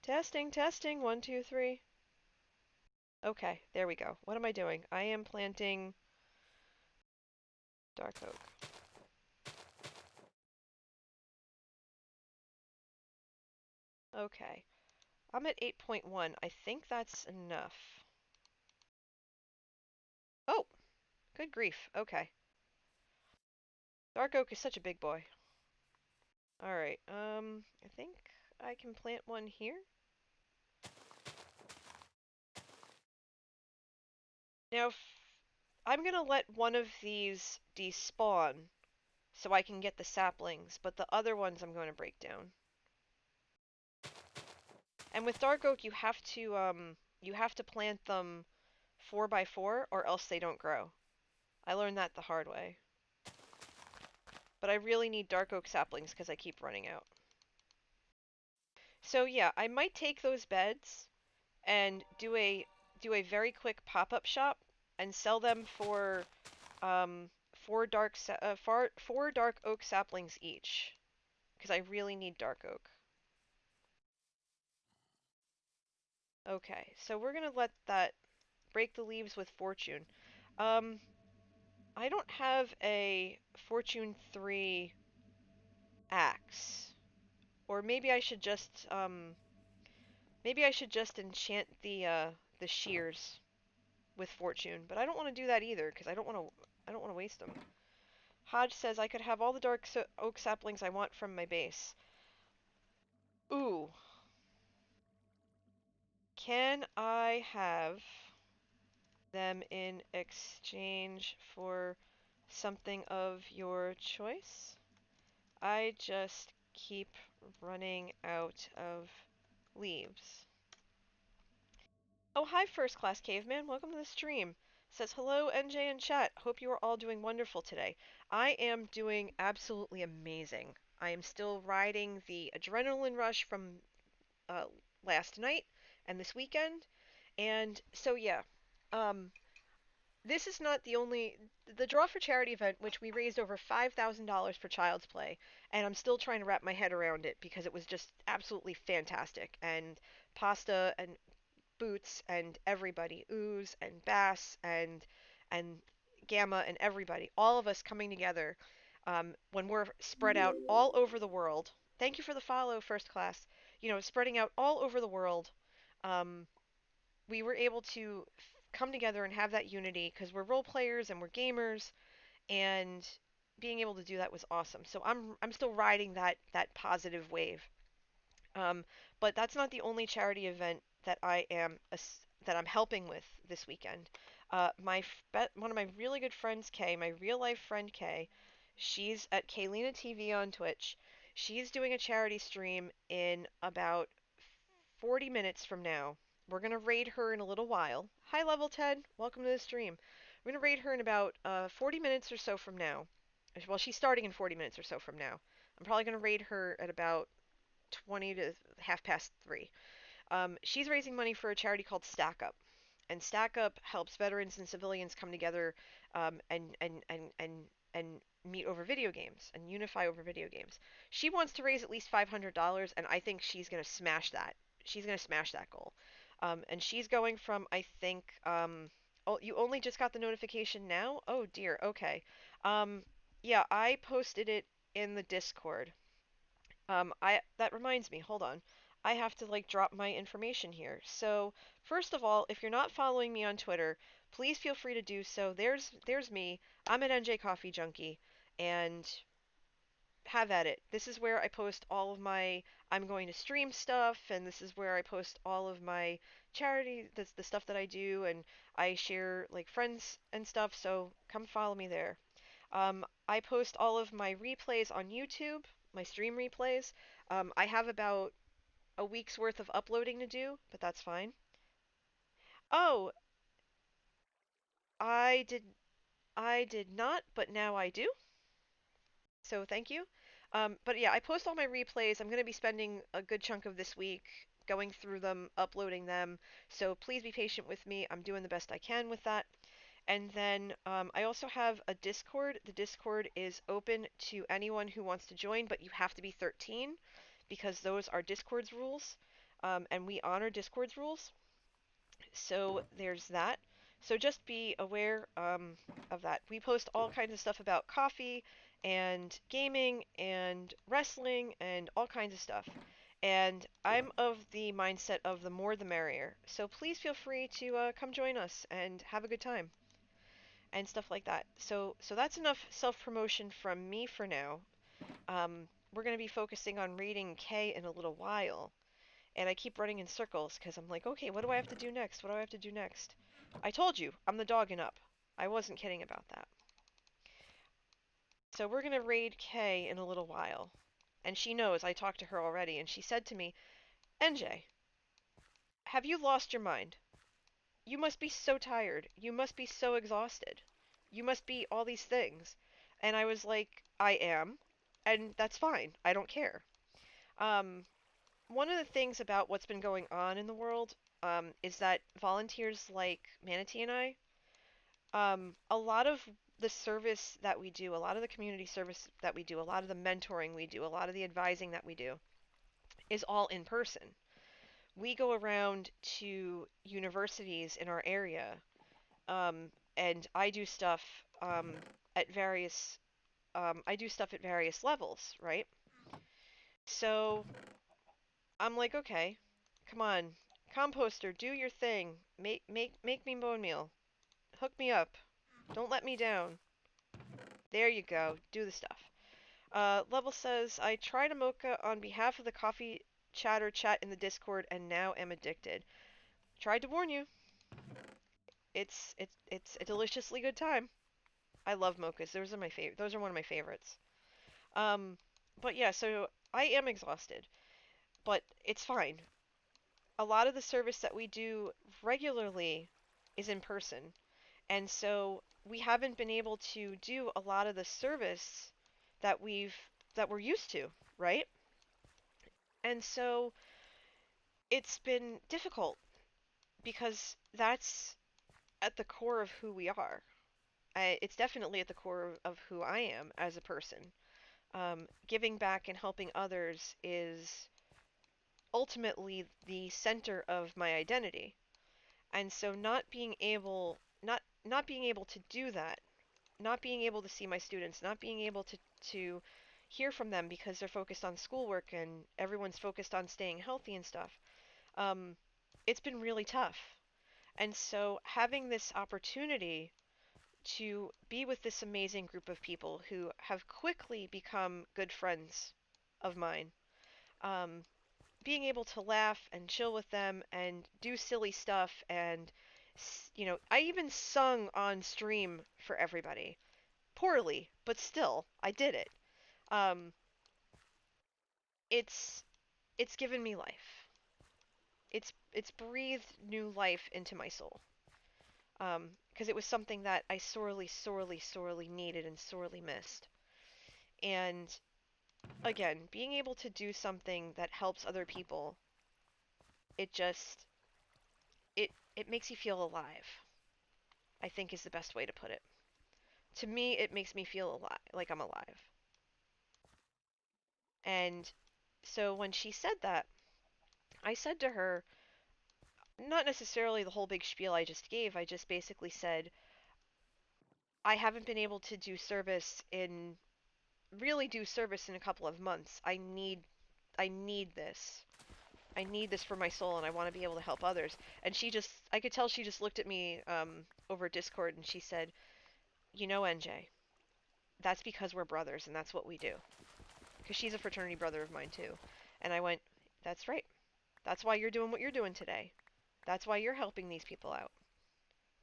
Testing, testing, 1, 2, 3. Okay, there we go. What am I doing? I am planting dark oak. Okay. I'm at 8.1. I think that's enough. Oh! Good grief. Okay. Dark oak is such a big boy. Alright, I think I can plant one here. Now, I'm gonna let one of these despawn so I can get the saplings, but the other ones I'm going to break down. And with dark oak, you have to plant them 4 by 4 or else they don't grow. I learned that the hard way. But I really need dark oak saplings because I keep running out. So yeah, I might take those beds and do a very quick pop-up shop and sell them for 4 dark oak saplings each because I really need dark oak. Okay, so we're gonna let that break the leaves with fortune. Um, I don't have a fortune 3 axe, or maybe I should just enchant the shears with fortune, but I don't want to do that either because I don't want to waste them. Hodge says I could have all the dark oak saplings I want from my base. Ooh. Can I have them in exchange for something of your choice? I just keep running out of leaves. Oh, hi, First Class Caveman. Welcome to the stream. Says hello, NJ in chat. Hope you are all doing wonderful today. I am doing absolutely amazing. I am still riding the adrenaline rush from uh, last night and this weekend. And so, yeah, um, this is not the only. The Draw for Charity event, which we raised over $5,000 for Child's Play, and I'm still trying to wrap my head around it because it was just absolutely fantastic. And Pasta and Boots and everybody, Ooze and Bass and Gamma and everybody, all of us coming together when we're spread out all over the world. Thank you for the follow, First Class. You know, spreading out all over the world. Um, we were able to come together and have that unity because we're role players and we're gamers, and being able to do that was awesome. So I'm still riding that positive wave. Um, but that's not the only charity event that that I'm helping with this weekend. One of my really good friends, Kay, my real life friend Kay, she's at Kaelena TV on Twitch. She's doing a charity stream in about 40 minutes from now. We're gonna raid her in a little while. Hi, Level 10. Welcome to the stream. We're gonna raid her in about 40 minutes or so from now. Well, she's starting in 40 minutes or so from now. I'm probably gonna raid her at about 20 to half past 3. She's raising money for a charity called Stack Up, and Stack Up helps veterans and civilians come together and meet over video games and unify over video games. She wants to raise at least $500, and I think she's gonna smash that. She's gonna smash that goal. And she's going from I think oh, you only just got the notification now? Oh dear. Okay. Yeah, I posted it in the Discord. I that reminds me, hold on. I have to like drop my information here. So, first of all, if you're not following me on Twitter, please feel free to do so. There's me. I'm at NJ Coffee Junkie and have at it. This is where I post all of my I'm going to stream stuff, and this is where I post all of my charity, the stuff that I do, and I share like friends and stuff, so come follow me there. I post all of my replays on YouTube, my stream replays. I have about a week's worth of uploading to do, but that's fine. Oh, I did I did not, but now I do. So thank you. But yeah, I post all my replays. I'm going to be spending a good chunk of this week going through them, uploading them. So please be patient with me. I'm doing the best I can with that. And then I also have a Discord. The Discord is open to anyone who wants to join, but you have to be 13 because those are Discord's rules. And we honor Discord's rules. So there's that. So just be aware of that. We post all kinds of stuff about coffee and gaming and wrestling and all kinds of stuff. And I'm of the mindset of the more the merrier. So please feel free to come join us and have a good time and stuff like that. So that's enough self-promotion from me for now. We're going to be focusing on reading K in a little while. And I keep running in circles because I'm like, okay, what do I have to do next? What do I have to do next? I told you, I'm the dogging up. I wasn't kidding about that. So we're going to raid Kay in a little while. And she knows I talked to her already, and she said to me, NJ, have you lost your mind? You must be so tired. You must be so exhausted. You must be all these things. And I was like, I am. And that's fine. I don't care. Um, One of the things about what's been going on in the world is that volunteers like Manatee and I, a lot of the service that we do, a lot of the community service that we do, a lot of the mentoring we do, a lot of the advising that we do is all in person. We go around to universities in our area, and I do stuff at various I do stuff at various levels, right? So I'm like, okay, come on, composter, do your thing. Make me bone meal. Hook me up. Don't let me down. There you go. Do the stuff. Level says, I tried a mocha on behalf of the coffee chatter chat in the Discord and now am addicted. Tried to warn you. It's a deliciously good time. I love mochas. Those are my favorite. Those are one of my favorites. Um, but yeah, so I am exhausted, but it's fine. A lot of the service that we do regularly is in person, and so we haven't been able to do a lot of the service that we're used to, right? And so it's been difficult because that's at the core of who we are. It's definitely at the core of who I am as a person. Giving back and helping others is ultimately the center of my identity. And so not being able to do that, not being able to see my students, not being able to hear from them because they're focused on schoolwork and everyone's focused on staying healthy and stuff. Um, it's been really tough. And so having this opportunity to be with this amazing group of people who have quickly become good friends of mine, um, being able to laugh and chill with them and do silly stuff and I even sung on stream for everybody. Poorly, but still, I did it. Um, it's it's given me life. It's breathed new life into my soul. Because it was something that I sorely, sorely, sorely needed and sorely missed. And again, being able to do something that helps other people, it just it makes you feel alive. I think is the best way to put it. To me, it makes me feel alive, like I'm alive. And so when she said that, I said to her, not necessarily the whole big spiel I just gave, I just basically said, I haven't been able to do service in a couple of months. I need this. I need this for my soul and I want to be able to help others. And I could tell she just looked at me over Discord and she said, you know, NJ, that's because we're brothers and that's what we do. Because she's a fraternity brother of mine too. And I went, that's right. That's why you're doing what you're doing today. That's why you're helping these people out.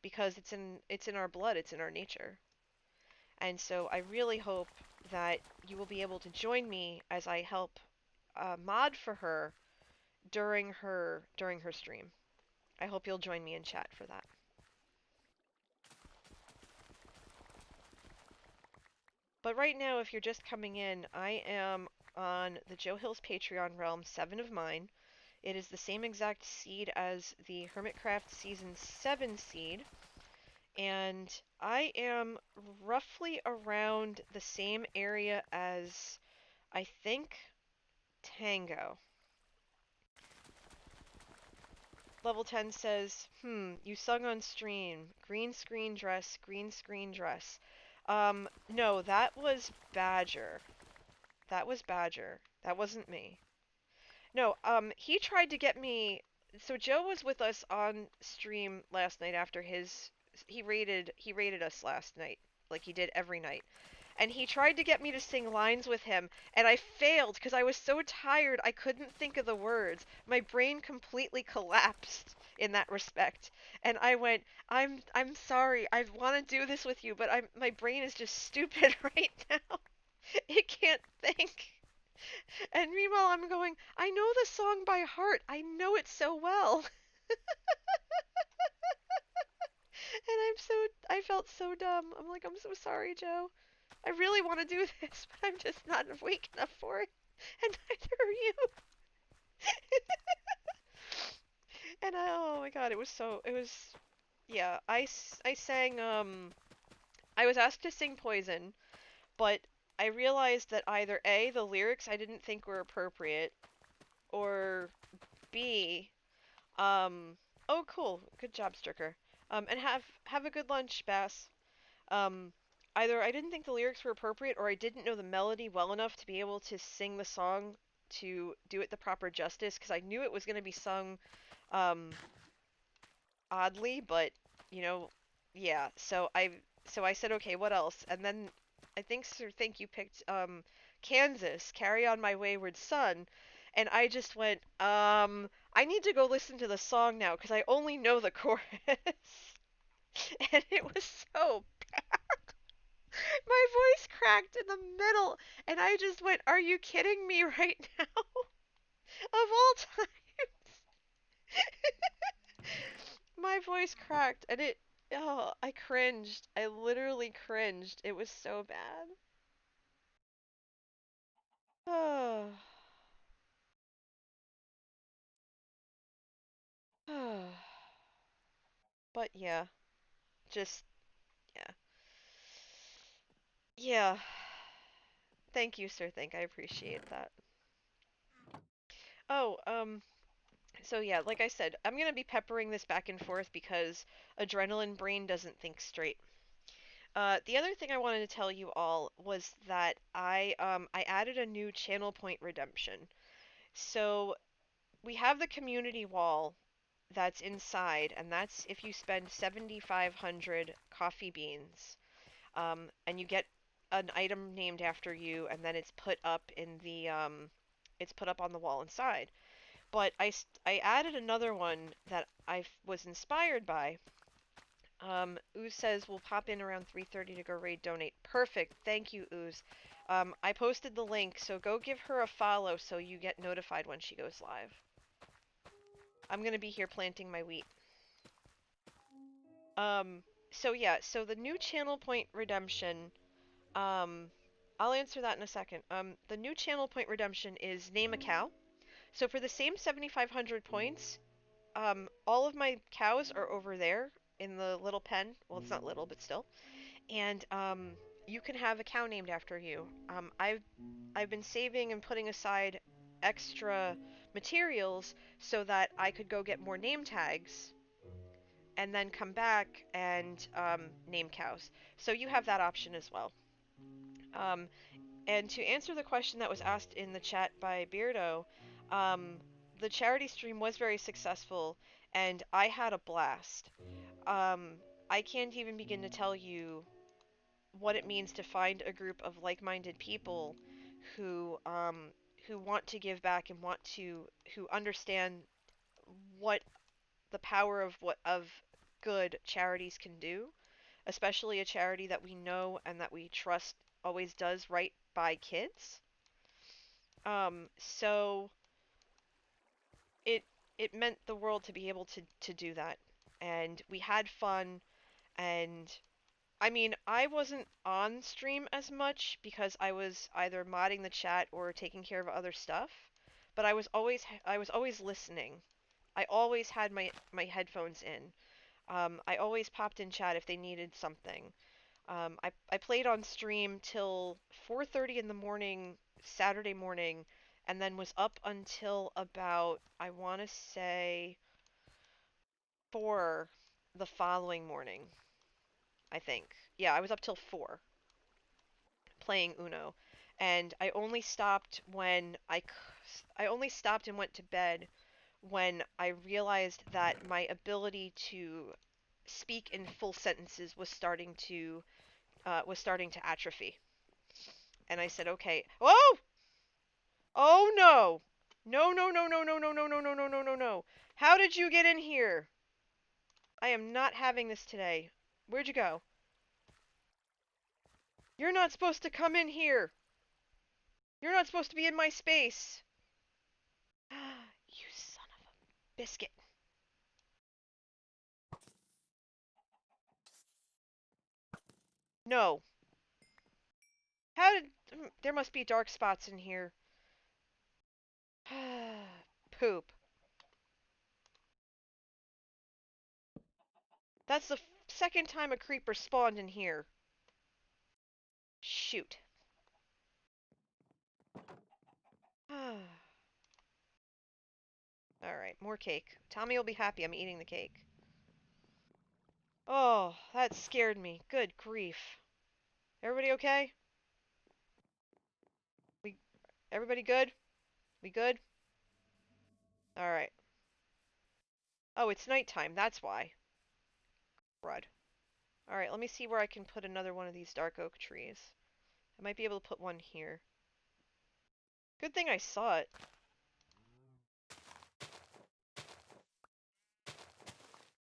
Because it's in our blood, it's in our nature. And so I really hope that you will be able to join me as I help mod for her during her stream. I hope you'll join me in chat for that. But right now, if you're just coming in, I am on the Joe Hill's Patreon realm, 7 of mine. It is the same exact seed as the Hermitcraft Season 7 seed, and I am roughly around the same area as, I think, Tango. Level 10 says, you sung on stream. Green screen dress, green screen dress. No, that was Badger. That was Badger. That wasn't me. No, he tried to get me. So Joe was with us on stream last night after he raided us last night, like he did every night. And he tried to get me to sing lines with him, and I failed because I was so tired I couldn't think of the words. My brain completely collapsed in that respect. And I went, I'm sorry. I want to do this with you, but my brain is just stupid right now. It can't think. And meanwhile, I'm going, I know the song by heart. I know it so well. And I felt so dumb. I'm like, I'm so sorry, Joe. I really want to do this, but I'm just not awake enough for it. And neither are you. And oh my god, yeah, I sang, I was asked to sing Poison, but I realized that either A, the lyrics I didn't think were appropriate, or B, Um, oh, cool. Good job, Stricker. And have a good lunch, Bass. Um, either I didn't think the lyrics were appropriate, or I didn't know the melody well enough to be able to sing the song to do it the proper justice, because I knew it was going to be sung, um, oddly, but you know, yeah. So I said, okay, what else? And then I think you picked Kansas, Carry On My Wayward Son, and I just went, I need to go listen to the song now because I only know the chorus. And it was so bad. My voice cracked in the middle, and I just went, "Are you kidding me right now?" Of all times. My voice cracked, and I cringed. I literally cringed. It was so bad. Oh. But yeah, just, yeah. Yeah. Thank you, Sir Think. I appreciate that. Oh, so yeah, like I said, I'm gonna be peppering this back and forth because adrenaline brain doesn't think straight. The other thing I wanted to tell you all was that I added a new channel point redemption. So we have the community wall that's inside, and that's if you spend 7,500 coffee beans, and you get an item named after you, and then it's put up in the it's put up on the wall inside. But I added another one that I was inspired by. Ooze says we'll pop in around 3:30 to go raid donate. Perfect. Thank you, Ooze. I posted the link, so go give her a follow so you get notified when she goes live. I'm gonna be here planting my wheat. Um, so yeah, so the new channel point redemption, um, I'll answer that in a second. The new channel point redemption is name a cow. So for the same 7,500 points, all of my cows are over there in the little pen. Well, it's not little, but still. And you can have a cow named after you. I've been saving and putting aside extra materials so that I could go get more name tags and then come back and name cows. So you have that option as well. Um, and to answer the question that was asked in the chat by Beardo, um, the charity stream was very successful, and I had a blast. Um, I can't even begin to tell you what it means to find a group of like-minded people who who want to give back and who understand what the power of what of good charities can do, especially a charity that we know and that we trust always does right by kids. So it it meant the world to be able to do that, and we had fun. And I mean, I wasn't on stream as much because I was either modding the chat or taking care of other stuff, but I was always listening. I always had my headphones in. I always popped in chat if they needed something. I played on stream till 4:30 in the morning Saturday morning, and then was up until about, I want to say, 4 the following morning, I think. Yeah, I was up till 4 playing Uno, and I only stopped and went to bed when I realized that my ability to speak in full sentences was starting to atrophy. And I said, "Okay. Oh! Oh no! No, no, no, no, no, no, no, no, no, no, no, no, no. How did you get in here? I am not having this today. Where'd you go? You're not supposed to come in here. You're not supposed to be in my space." You son of a biscuit. No. How did... There must be dark spots in here. Poop. That's the second time a creeper spawned in here. Shoot. Alright, more cake. Tommy will be happy I'm eating the cake. Oh, that scared me. Good grief. Everybody okay? We... Everybody good? We good? Alright. Oh, it's nighttime, that's why. Crud. Alright, let me see where I can put another one of these dark oak trees. I might be able to put one here. Good thing I saw it.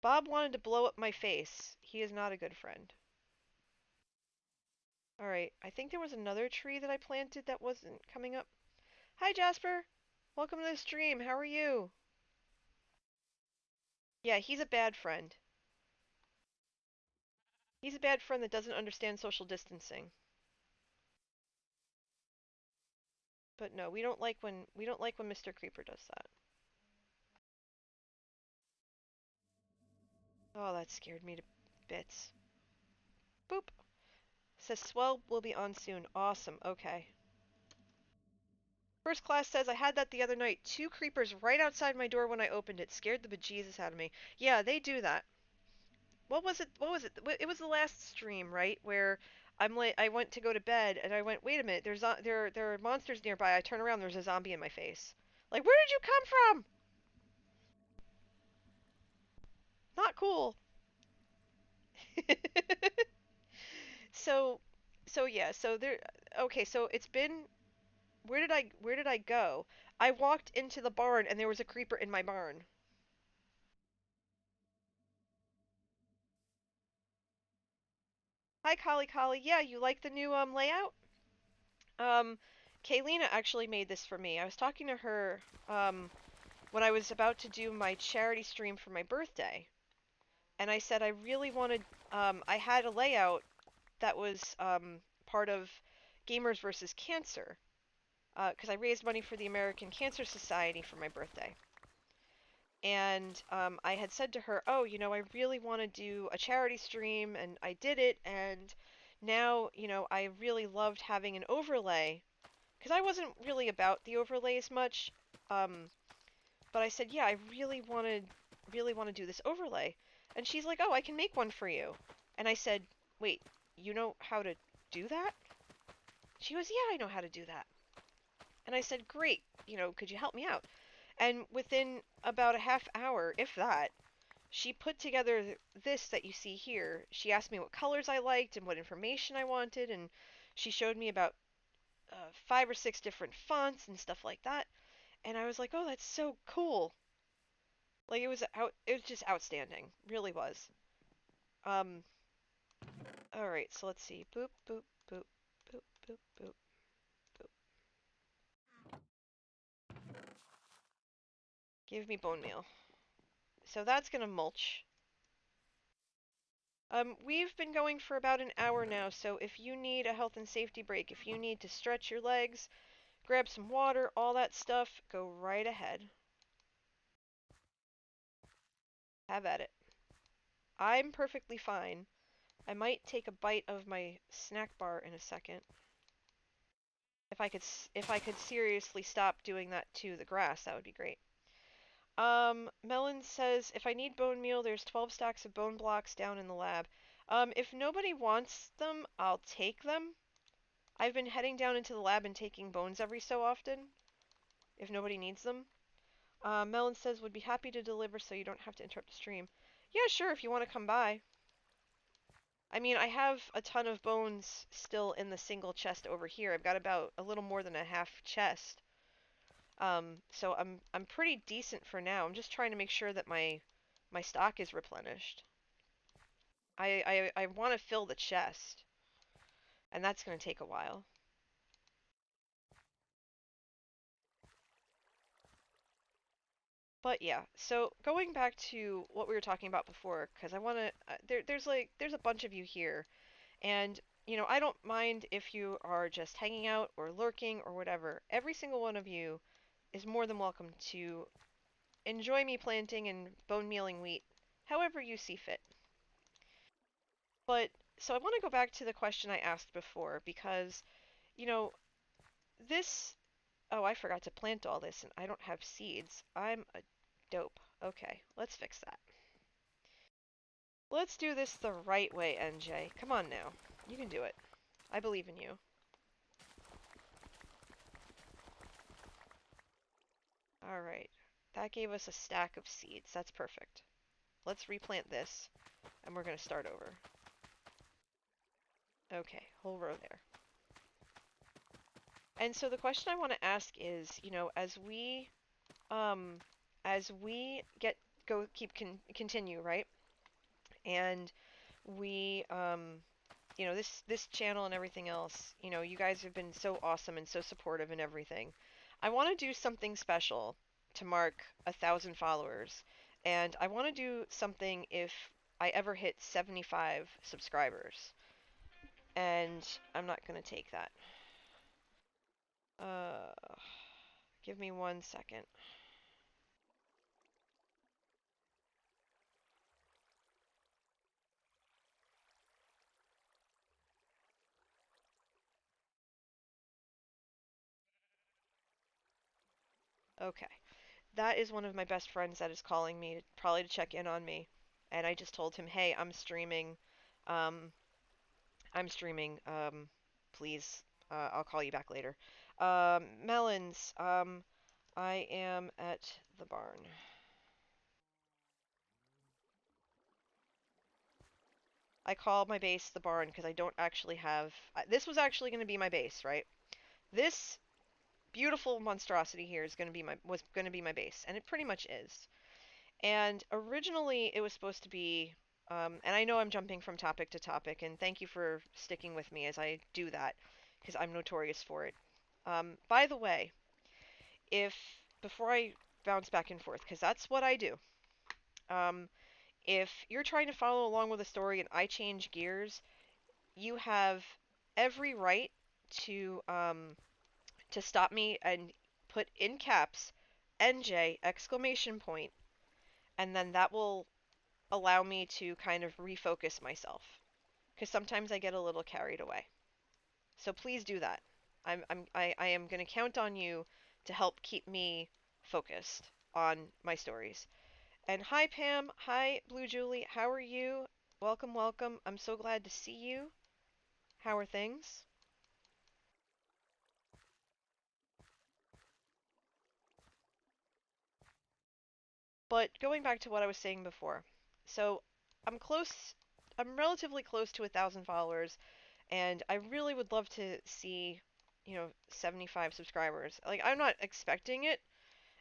Bob wanted to blow up my face. He is not a good friend. Alright, I think there was another tree that I planted that wasn't coming up. Hi, Jasper! Welcome to the stream. How are you? Yeah, he's a bad friend. He's a bad friend that doesn't understand social distancing. But no, we don't like when Mr. Creeper does that. Oh, that scared me to bits. Boop. Says swell will be on soon. Awesome. Okay. First class says I had that the other night. 2 creepers right outside my door when I opened it. Scared the bejesus out of me. Yeah, they do that. What was it? What was it? It was the last stream, right? Where I went to go to bed and I went, wait a minute, there are monsters nearby. I turn around, there's a zombie in my face. Like, where did you come from? Not cool. So, yeah, so there. Okay, so it's been. Where did I go? I walked into the barn and there was a creeper in my barn. Hi, Kali Kali. Yeah, you like the new layout? Um, Kaelena actually made this for me. I was talking to her when I was about to do my charity stream for my birthday, and I said I really wanted. I had a layout that was part of Gamers versus Cancer, because I raised money for the American Cancer Society for my birthday. And I had said to her, oh, I really want to do a charity stream, and I did it, and now, I really loved having an overlay, because I wasn't really about the overlays much, um, but I said, yeah, I really want to do this overlay. And she's like, oh, I can make one for you. And I said, wait, you know how to do that? She goes, yeah, I know how to do that. And I said, great, could you help me out? And within about a half hour, if that, she put together this that you see here. She asked me what colors I liked and what information I wanted, and she showed me about 5 or 6 different fonts and stuff like that. And I was like, "Oh, that's so cool!" Like it was just outstanding, really was. Um, all right, so let's see. Boop, boop, boop, boop, boop, boop, boop. Give me bone meal. So that's gonna mulch. We've been going for about an hour now, so if you need a health and safety break, if you need to stretch your legs, grab some water, all that stuff, go right ahead. Have at it. I'm perfectly fine. I might take a bite of my snack bar in a second. If I could seriously stop doing that to the grass, that would be great. Melon says, if I need bone meal, there's 12 stacks of bone blocks down in the lab. If nobody wants them, I'll take them. I've been heading down into the lab and taking bones every so often, if nobody needs them. Melon says, would be happy to deliver so you don't have to interrupt the stream. Yeah, sure, if you want to come by. I mean, I have a ton of bones still in the single chest over here. I've got about a little more than a half chest. So I'm pretty decent for now. I'm just trying to make sure that my stock is replenished. I want to fill the chest, and that's going to take a while. But yeah, so going back to what we were talking about before, because I want to, there's a bunch of you here, and I don't mind if you are just hanging out or lurking or whatever. Every single one of you is more than welcome to enjoy me planting and bone mealing wheat, however you see fit. But so I want to go back to the question I asked before because, you know, this. Oh, I forgot to plant all this and I don't have seeds. I'm a dope. Okay, let's fix that. Let's do this the right way, NJ. Come on now. You can do it. I believe in you. Alright. That gave us a stack of seeds. That's perfect. Let's replant this and we're going to start over. Okay, whole row there. And so the question I want to ask is, um, as we continue, right? And we this channel and everything else, you guys have been so awesome and so supportive and everything. I want to do something special to mark 1,000 followers, and I want to do something if I ever hit 75 subscribers. And I'm not going to take that. Uh, Give me 1 second. Okay. That is one of my best friends that is calling me, probably to check in on me. And I just told him, hey, I'm streaming. Um, I'm streaming. Please, I'll call you back later. Melons, I am at the barn. I call my base the barn because I don't actually have. This was actually going to be my base, right? This beautiful monstrosity here is going to be my base, and it pretty much is. And originally it was supposed to be, and I know I'm jumping from topic to topic, and thank you for sticking with me as I do that, because I'm notorious for it. By the way, if before I bounce back and forth, because that's what I do. Um, if you're trying to follow along with a story and I change gears, you have every right to stop me and put in caps NJ exclamation point, and then that will allow me to kind of refocus myself because sometimes I get a little carried away. So please do that. I am going to count on you to help keep me focused on my stories. And hi Pam, hi Blue Julie, how are you? Welcome, welcome. I'm so glad to see you. How are things? But going back to what I was saying before. So, I'm close I'm relatively close to 1,000 followers, and I really would love to see, 75 subscribers. Like, I'm not expecting it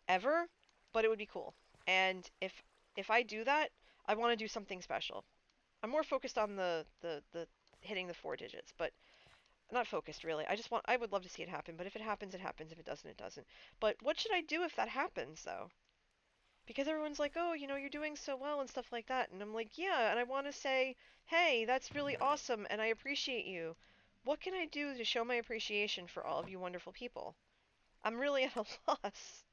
ever, but it would be cool. And if I do that, I want to do something special. I'm more focused on the hitting the 4 digits, but not focused really. I would love to see it happen, but if it happens, it happens. If it doesn't, it doesn't. But what should I do if that happens though? Because everyone's like, "Oh, you're doing so well and stuff like that." And I'm like, "Yeah," and I want to say, "Hey, that's really awesome and I appreciate you." What can I do to show my appreciation for all of you wonderful people? I'm really at a loss.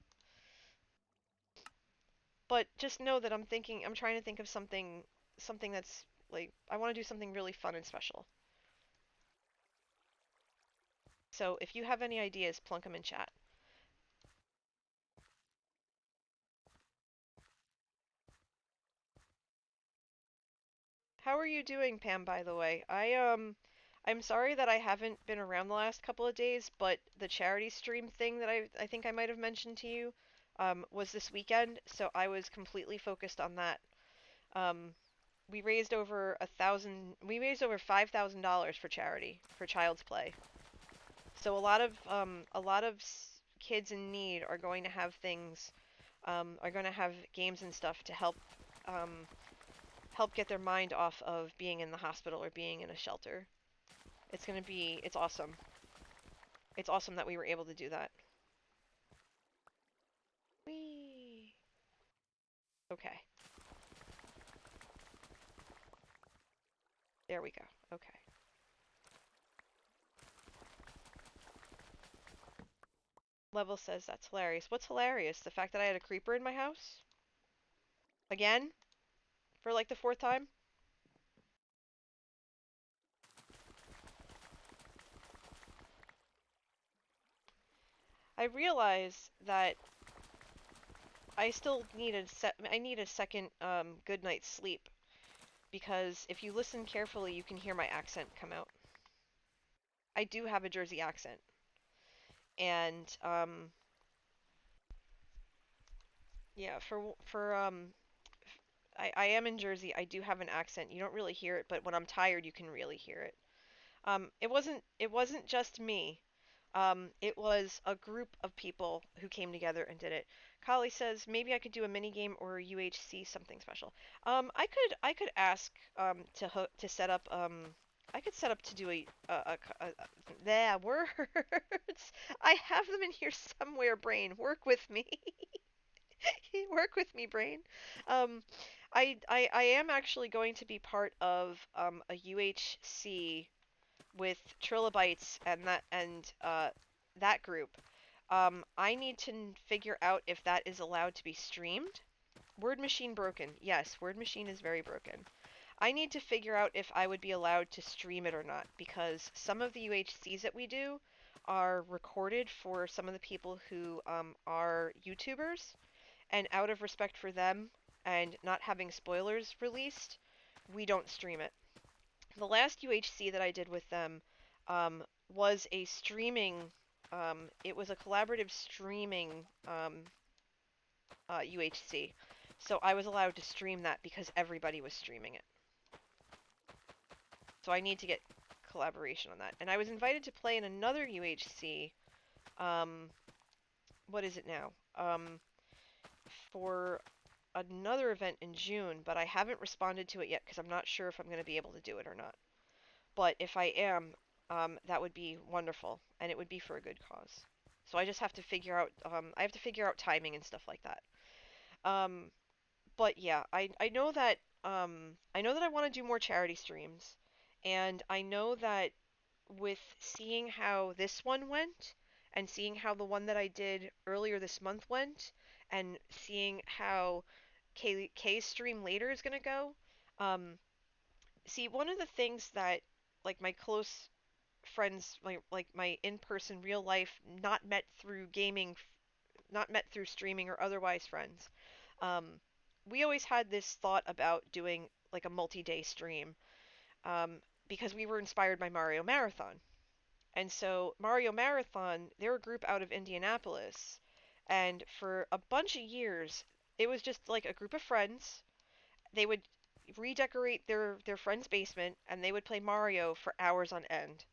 But just know that I'm trying to think of something that's like I want to do something really fun and special. So if you have any ideas, plunk them in chat. How are you doing, Pam, by the way? I'm sorry that I haven't been around the last couple of days, but the charity stream thing that I think I might have mentioned to you was this weekend, so I was completely focused on that. Um, we raised over $5,000 for charity for Child's Play. So a lot of kids in need are going to have are going to have games and stuff to um, help get their mind off of being in the hospital or being in a shelter. It's awesome. It's awesome that we were able to do that. Whee! Okay, there we go. Okay. Level says that's hilarious. What's hilarious? The fact that I had a creeper in my house? Again? For like the fourth time? I realize that I need a second good night's sleep because if you listen carefully, you can hear my accent come out. I do have a Jersey accent, and yeah, I am in Jersey. I do have an accent. You don't really hear it, but when I'm tired, you can really hear it. It wasn't just me. It was a group of people who came together and did it. Kali says maybe I could do a mini game or a UHC something special. I could ask to set up I could set up to do there words. I have them in here somewhere. Brain, work with me. Work with me, brain. Um, I am actually going to be part of a UHC with Trilobites and that group. I need to figure out if that is allowed to be streamed. Word machine broken. Yes, word machine is very broken. I need to figure out if I would be allowed to stream it or not because some of the UHCs that we do are recorded for some of the people who are YouTubers, and out of respect for them and not having spoilers released, we don't stream it. The last UHC that I did with them was a streaming. It was a collaborative streaming UHC, so I was allowed to stream that because everybody was streaming it. So I need to get collaboration on that. And I was invited to play in another UHC. Um, what is it now? For another event in June, but I haven't responded to it yet because I'm not sure if I'm going to be able to do it or not. But if I am, that would be wonderful, and it would be for a good cause. So I just have to figure out. I have to figure out timing and stuff like that. Um, but yeah, I know that I know that I want to do more charity streams, and I know that with seeing how this one went, and seeing how the one that I did earlier this month went, and seeing how K's stream later is gonna go. Um, See, one of the things that like my close friends, like my in-person real life, not met through gaming, not met through streaming or otherwise friends. Um, we always had this thought about doing like a multi-day stream um, because we were inspired by Mario Marathon. And so Mario Marathon, they're a group out of Indianapolis, and for a bunch of years, it was just like a group of friends. They would redecorate their friend's basement and they would play Mario for hours on end.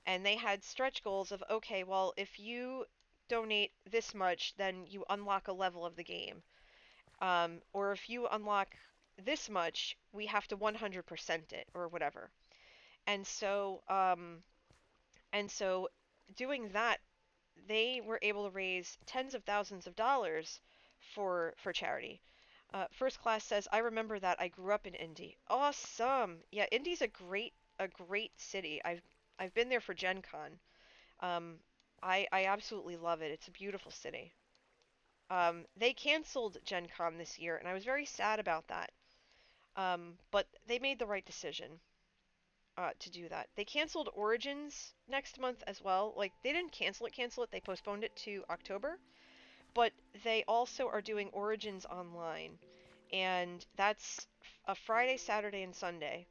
And they had stretch goals of okay, well, if you donate this much, then you unlock a level of the game. Or if you unlock this much, we have to 100% it or whatever. And so doing that, they were able to raise tens of thousands of dollars for charity. First class says, "I remember that. I grew up in Indy. Awesome. Yeah, Indy's a great city. I've been there for Gen Con. Um, I absolutely love it. It's a beautiful city. They canceled Gen Con this year, and I was very sad about that. But they made the right decision to do that. They canceled Origins next month as well. Like they didn't cancel it. They postponed it to October. But they also are doing Origins online, and that's a Friday, Saturday, and Sunday.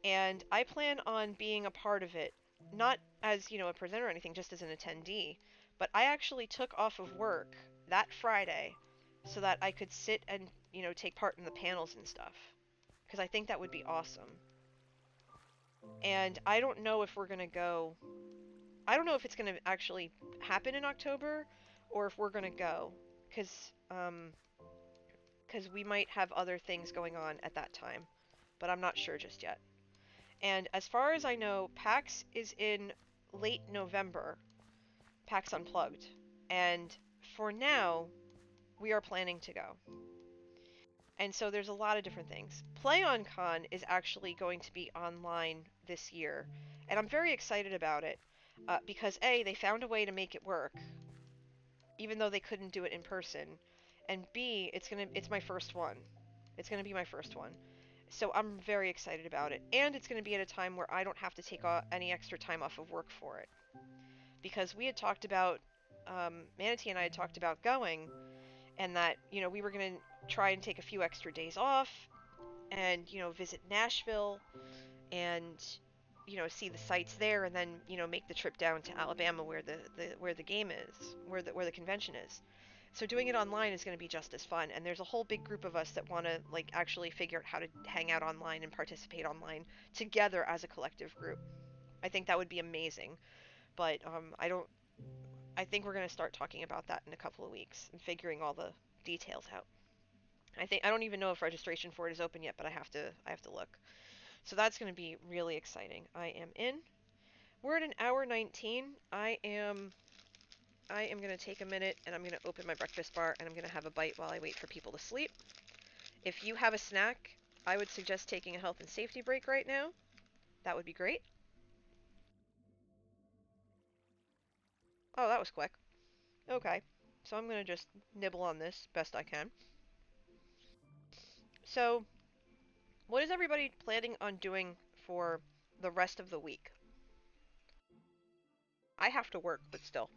And I plan on being a part of it, not as, a presenter or anything, just as an attendee. But I actually took off of work that Friday so that I could sit and, take part in the panels and stuff. Because I think that would be awesome. And I don't know if we're going to go. I don't know if it's going to actually happen in October or if we're going to go. Because we might have other things going on at that time. But I'm not sure just yet. And as far as I know, PAX is in late November, PAX Unplugged. And for now, we are planning to go. And so there's a lot of different things. PlayOnCon is actually going to be online this year, and I'm very excited about it because A, they found a way to make it work, even though they couldn't do it in person, and B, it's my first one. It's gonna be my first one. So I'm very excited about it. And it's going to be at a time where I don't have to take any extra time off of work for it. Because we had talked about, Manatee and I had talked about going, and that, we were going to try and take a few extra days off and, visit Nashville and, see the sights there and then, make the trip down to Alabama where the game is, where the convention is. So doing it online is going to be just as fun, and there's a whole big group of us that want to like actually figure out how to hang out online and participate online together as a collective group. I think that would be amazing, but I don't. I think we're going to start talking about that in a couple of weeks and figuring all the details out. I don't even know if registration for it is open yet, but I have to look. So that's going to be really exciting. I am in. We're at an hour 19. I am going to take a minute and I'm going to open my breakfast bar and I'm going to have a bite while I wait for people to sleep. If you have a snack, I would suggest taking a health and safety break right now. That would be great. Oh, that was quick. Okay. So I'm going to just nibble on this best I can. So, what is everybody planning on doing for the rest of the week? I have to work, but still.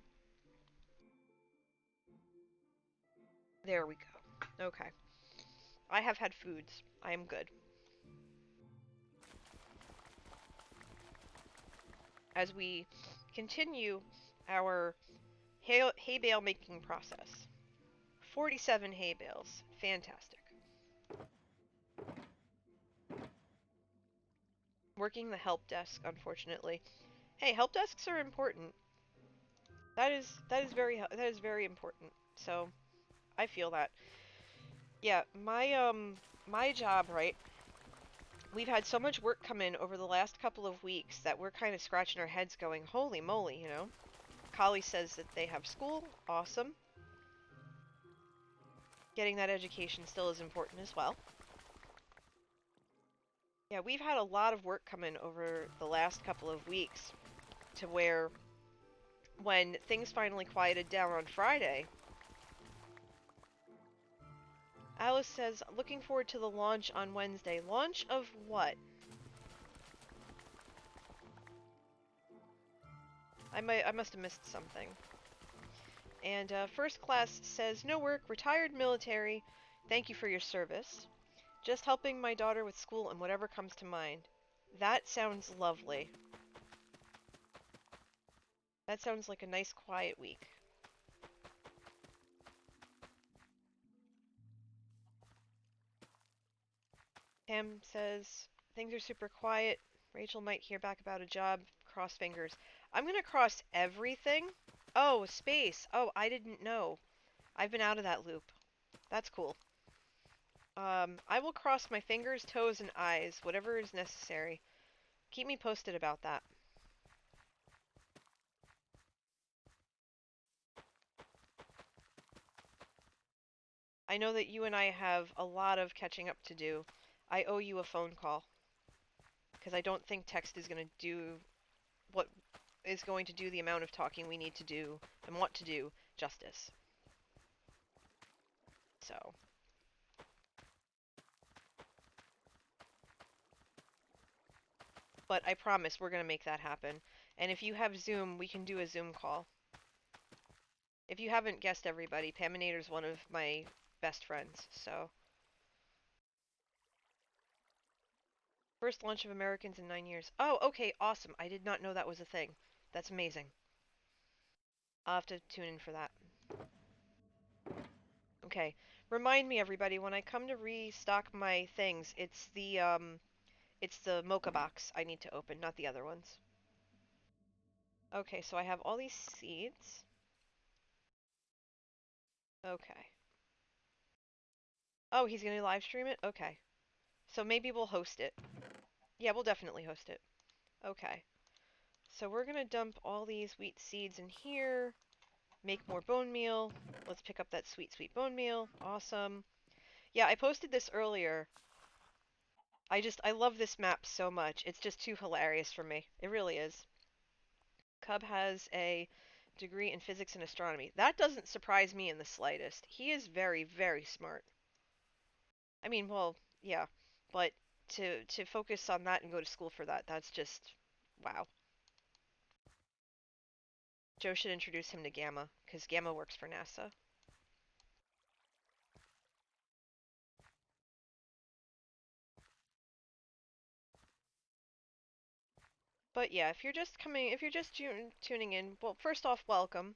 There we go. Okay. I have had foods. I am good. As we continue our hay bale making process. 47 hay bales. Fantastic. Working the help desk, unfortunately. Hey, help desks are important. That is very important. So, I feel that. Yeah, my job, right? We've had so much work come in over the last couple of weeks that we're kind of scratching our heads going, holy moly, you know? Kali says that they have school. Awesome. Getting that education still is important as well. Yeah, we've had a lot of work come in over the last couple of weeks to where when things finally quieted down on Friday, Alice says, looking forward to the launch on Wednesday. Launch of what? I must have missed something. And First Class says, no work, retired military. Thank you for your service. Just helping my daughter with school and whatever comes to mind. That sounds lovely. That sounds like a nice quiet week. Pam says, things are super quiet. Rachel might hear back about a job. Cross fingers. I'm gonna cross everything. Oh, space. Oh, I didn't know. I've been out of that loop. That's cool. I will cross my fingers, toes, and eyes, whatever is necessary. Keep me posted about that. I know that you and I have a lot of catching up to do. I owe you a phone call. Because I don't think text is going to do what is going to do the amount of talking we need to do and want to do justice. So, but I promise we're going to make that happen. And if you have Zoom, we can do a Zoom call. If you haven't guessed everybody, Paminator's one of my best friends, so. First launch of Americans in 9 years. Oh, okay, awesome. I did not know that was a thing. That's amazing. I'll have to tune in for that. Okay. Remind me, everybody, when I come to restock my things, it's the mocha box I need to open, not the other ones. Okay, so I have all these seeds. Okay. Oh, he's gonna live stream it? Okay. So maybe we'll host it. Yeah, we'll definitely host it. Okay. So we're gonna dump all these wheat seeds in here. Make more bone meal. Let's pick up that sweet, sweet bone meal. Awesome. Yeah, I posted this earlier. I love this map so much. It's just too hilarious for me. It really is. Cub has a degree in physics and astronomy. That doesn't surprise me in the slightest. He is very, very smart. I mean, well, yeah, but to focus on that and go to school for that, that's just wow. Joe should introduce him to Gamma, because Gamma works for NASA. But yeah, if you're just tuning in, well, first off, welcome.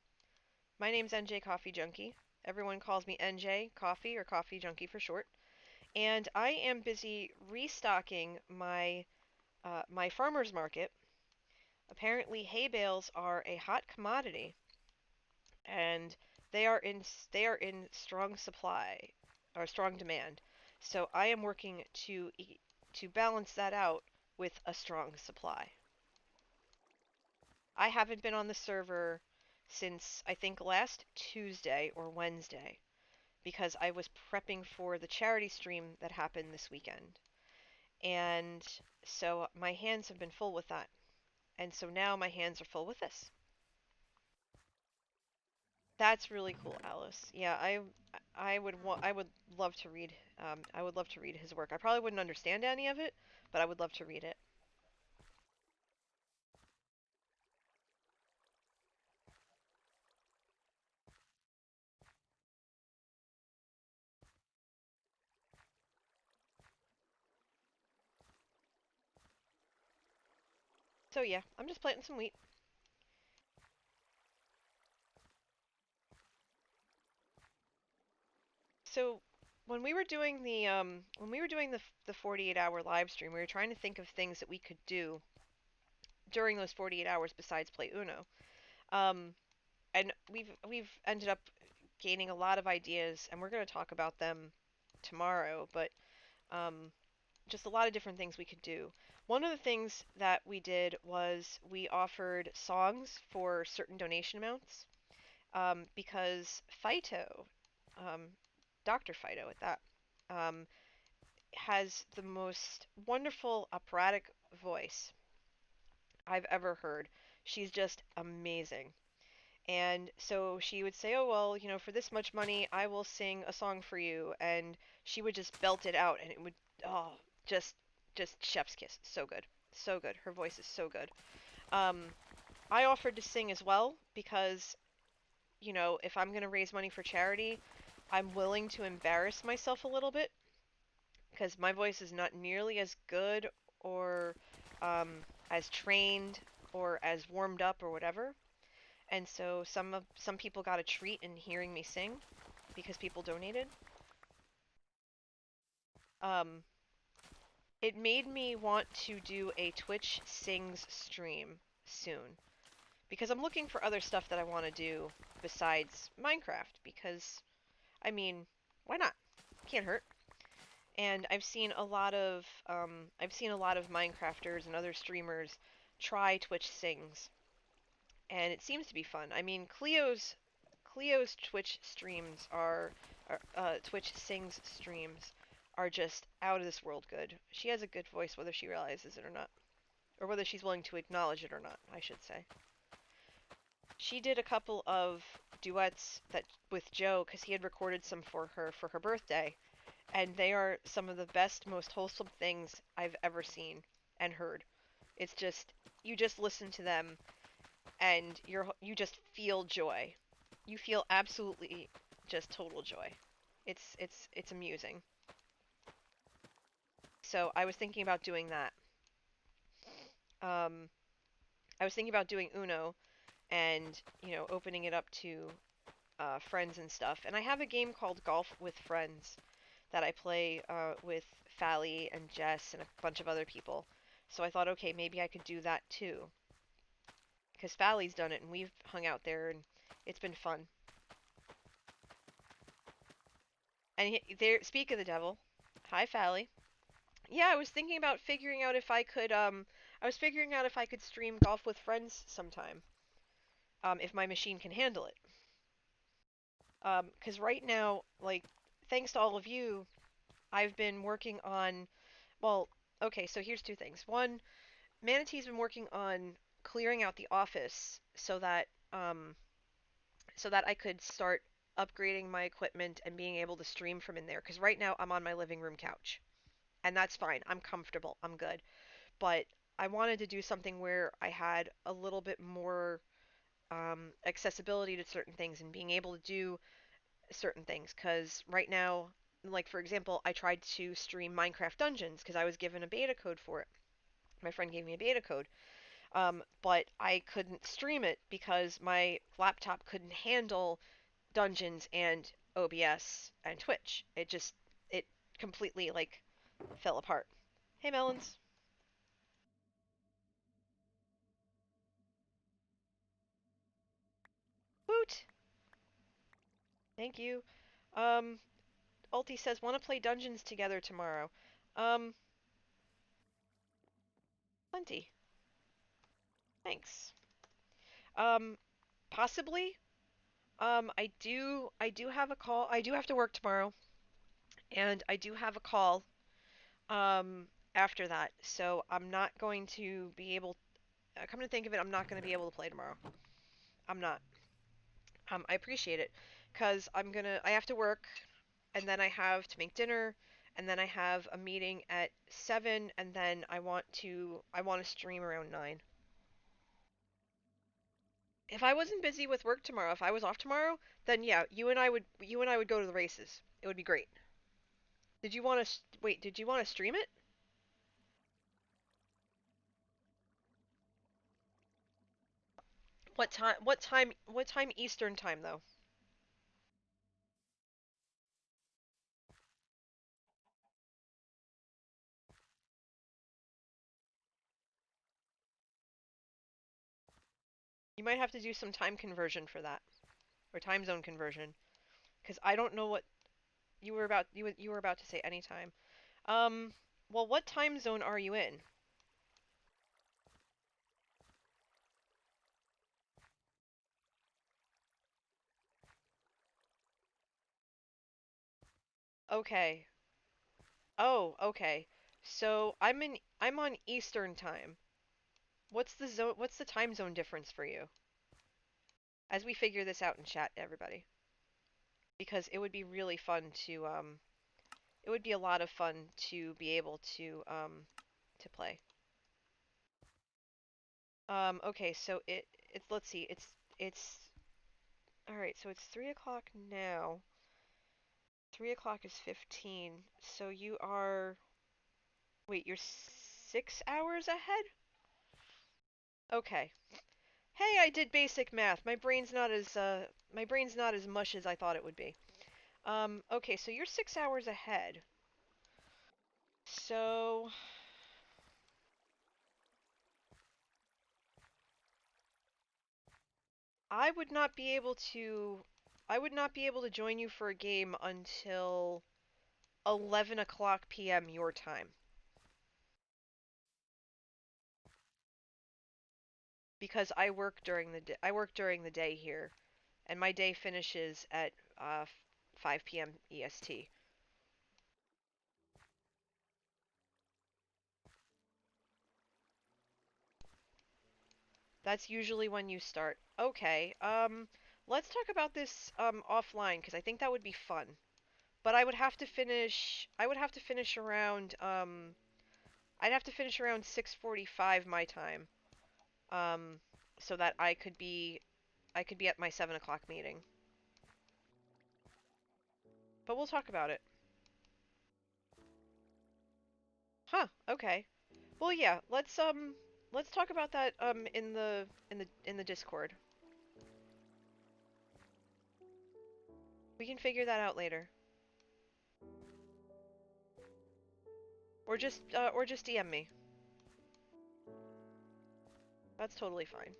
My name's NJ Coffee Junkie. Everyone calls me NJ Coffee or Coffee Junkie for short. And I am busy restocking my farmer's market. Apparently, hay bales are a hot commodity. and they are in strong supply or strong demand. So I am working to balance that out with a strong supply. I haven't been on the server since I think last Tuesday or Wednesday because I was prepping for the charity stream that happened this weekend. And so my hands have been full with that. And so now my hands are full with this. That's really cool, Alice. Yeah, I would love to read I would love to read his work. I probably wouldn't understand any of it, but I would love to read it. So yeah, I'm just planting some wheat. So when we were doing the 48-hour live stream, we were trying to think of things that we could do during those 48 hours besides play Uno. Um, and we've ended up gaining a lot of ideas, and we're going to talk about them tomorrow. But um, just a lot of different things we could do. One of the things that we did was we offered songs for certain donation amounts because Fido, um, Dr. Fido at that, um, has the most wonderful operatic voice I've ever heard. She's just amazing. And so she would say, "Oh, well, for this much money, I will sing a song for you." And she would just belt it out, and it would, oh, just, just chef's kiss. So good. So good. Her voice is so good. Um, I offered to sing as well because, if I'm going to raise money for charity, I'm willing to embarrass myself a little bit because my voice is not nearly as good or um, as trained or as warmed up or whatever. And so some people got a treat in hearing me sing because people donated. Um, it made me want to do a Twitch Sings stream soon because I'm looking for other stuff that I want to do besides Minecraft because I mean, why not? Can't hurt. And I've seen a lot of Minecrafters and other streamers try Twitch Sings, and it seems to be fun. I mean, Cleo's Twitch streams Twitch Sings streams are just out of this world good. She has a good voice, whether she realizes it or not, or whether she's willing to acknowledge it or not, I should say. She did a couple of duets that with Joe because he had recorded some for her birthday, and they are some of the best, most wholesome things I've ever seen and heard. It's just you just listen to them and you just feel joy. You feel absolutely just total joy. It's amusing. So I was thinking about doing that. Um, I was thinking about doing Uno and opening it up to friends and stuff. And I have a game called Golf with Friends that I play with Fally and Jess and a bunch of other people. So I thought, okay, maybe I could do that too. Because Fally's done it and we've hung out there and it's been fun. And there, speak of the devil. Hi, Fally. Yeah, I was thinking about figuring out if I could, I was figuring out if I could stream Golf with Friends sometime. If my machine can handle it. 'Cause right now, like, thanks to all of you, I've been working on, well, okay, so here's two things. One, Manatee's been working on clearing out the office um, so that I could start upgrading my equipment and being able to stream from in there. Because right now I'm on my living room couch, and that's fine. I'm comfortable. I'm good. But I wanted to do something where I had a little bit more accessibility to certain things and being able to do certain things. Because right now, like for example, I tried to stream Minecraft Dungeons because I was given a beta code for it. My friend gave me a beta code. But I couldn't stream it because my laptop couldn't handle Dungeons and OBS and Twitch. It completely like fell apart. Hey, Melons. Woot! Thank you. Ulti says, want to play dungeons together tomorrow. Plenty. Thanks. Um, possibly. I do have a call. I do have to work tomorrow, and I do have a call, after that. So I'm not going to be able. Come to think of it, I'm not going to be able to play tomorrow. I'm not. I appreciate it, cause I have to work, and then I have to make dinner, and then I have a meeting at 7, and then I want to stream around 9. If I wasn't busy with work tomorrow, if I was off tomorrow, then yeah, you and I would go to the races. It would be great. Did you want to wait? Did you want to stream it? What time? What time? What time Eastern time though? You might have to do some time conversion for that, or time zone conversion, because I don't know what you were about to say anytime. Um, well, what time zone are you in? Okay. Oh, okay. So I'm on Eastern time. What's the time zone difference for you? As we figure this out in chat, everybody, because it would be really fun to it would be a lot of fun to be able to play. Okay, so it's let's see, it's all right. So it's 3 o'clock now. 3 o'clock is 15. So you are wait, you're 6 hours ahead? Okay. Hey, I did basic math. My brain's not as mush as I thought it would be. Okay, so you're 6 hours ahead. So I would not be able to I would not be able to join you for a game until 11 o'clock p.m. your time because I work during the day here, and my day finishes at 5 p.m. EST. That's usually when you start. Okay, let's talk about this offline because I think that would be fun. But I would have to finish around I'd have to finish around 6:45 my time. Um, so that I could be at my 7 o'clock meeting. But we'll talk about it. Huh, okay. Well, yeah, let's talk about that in the Discord. We can figure that out later. Or just DM me. That's totally fine.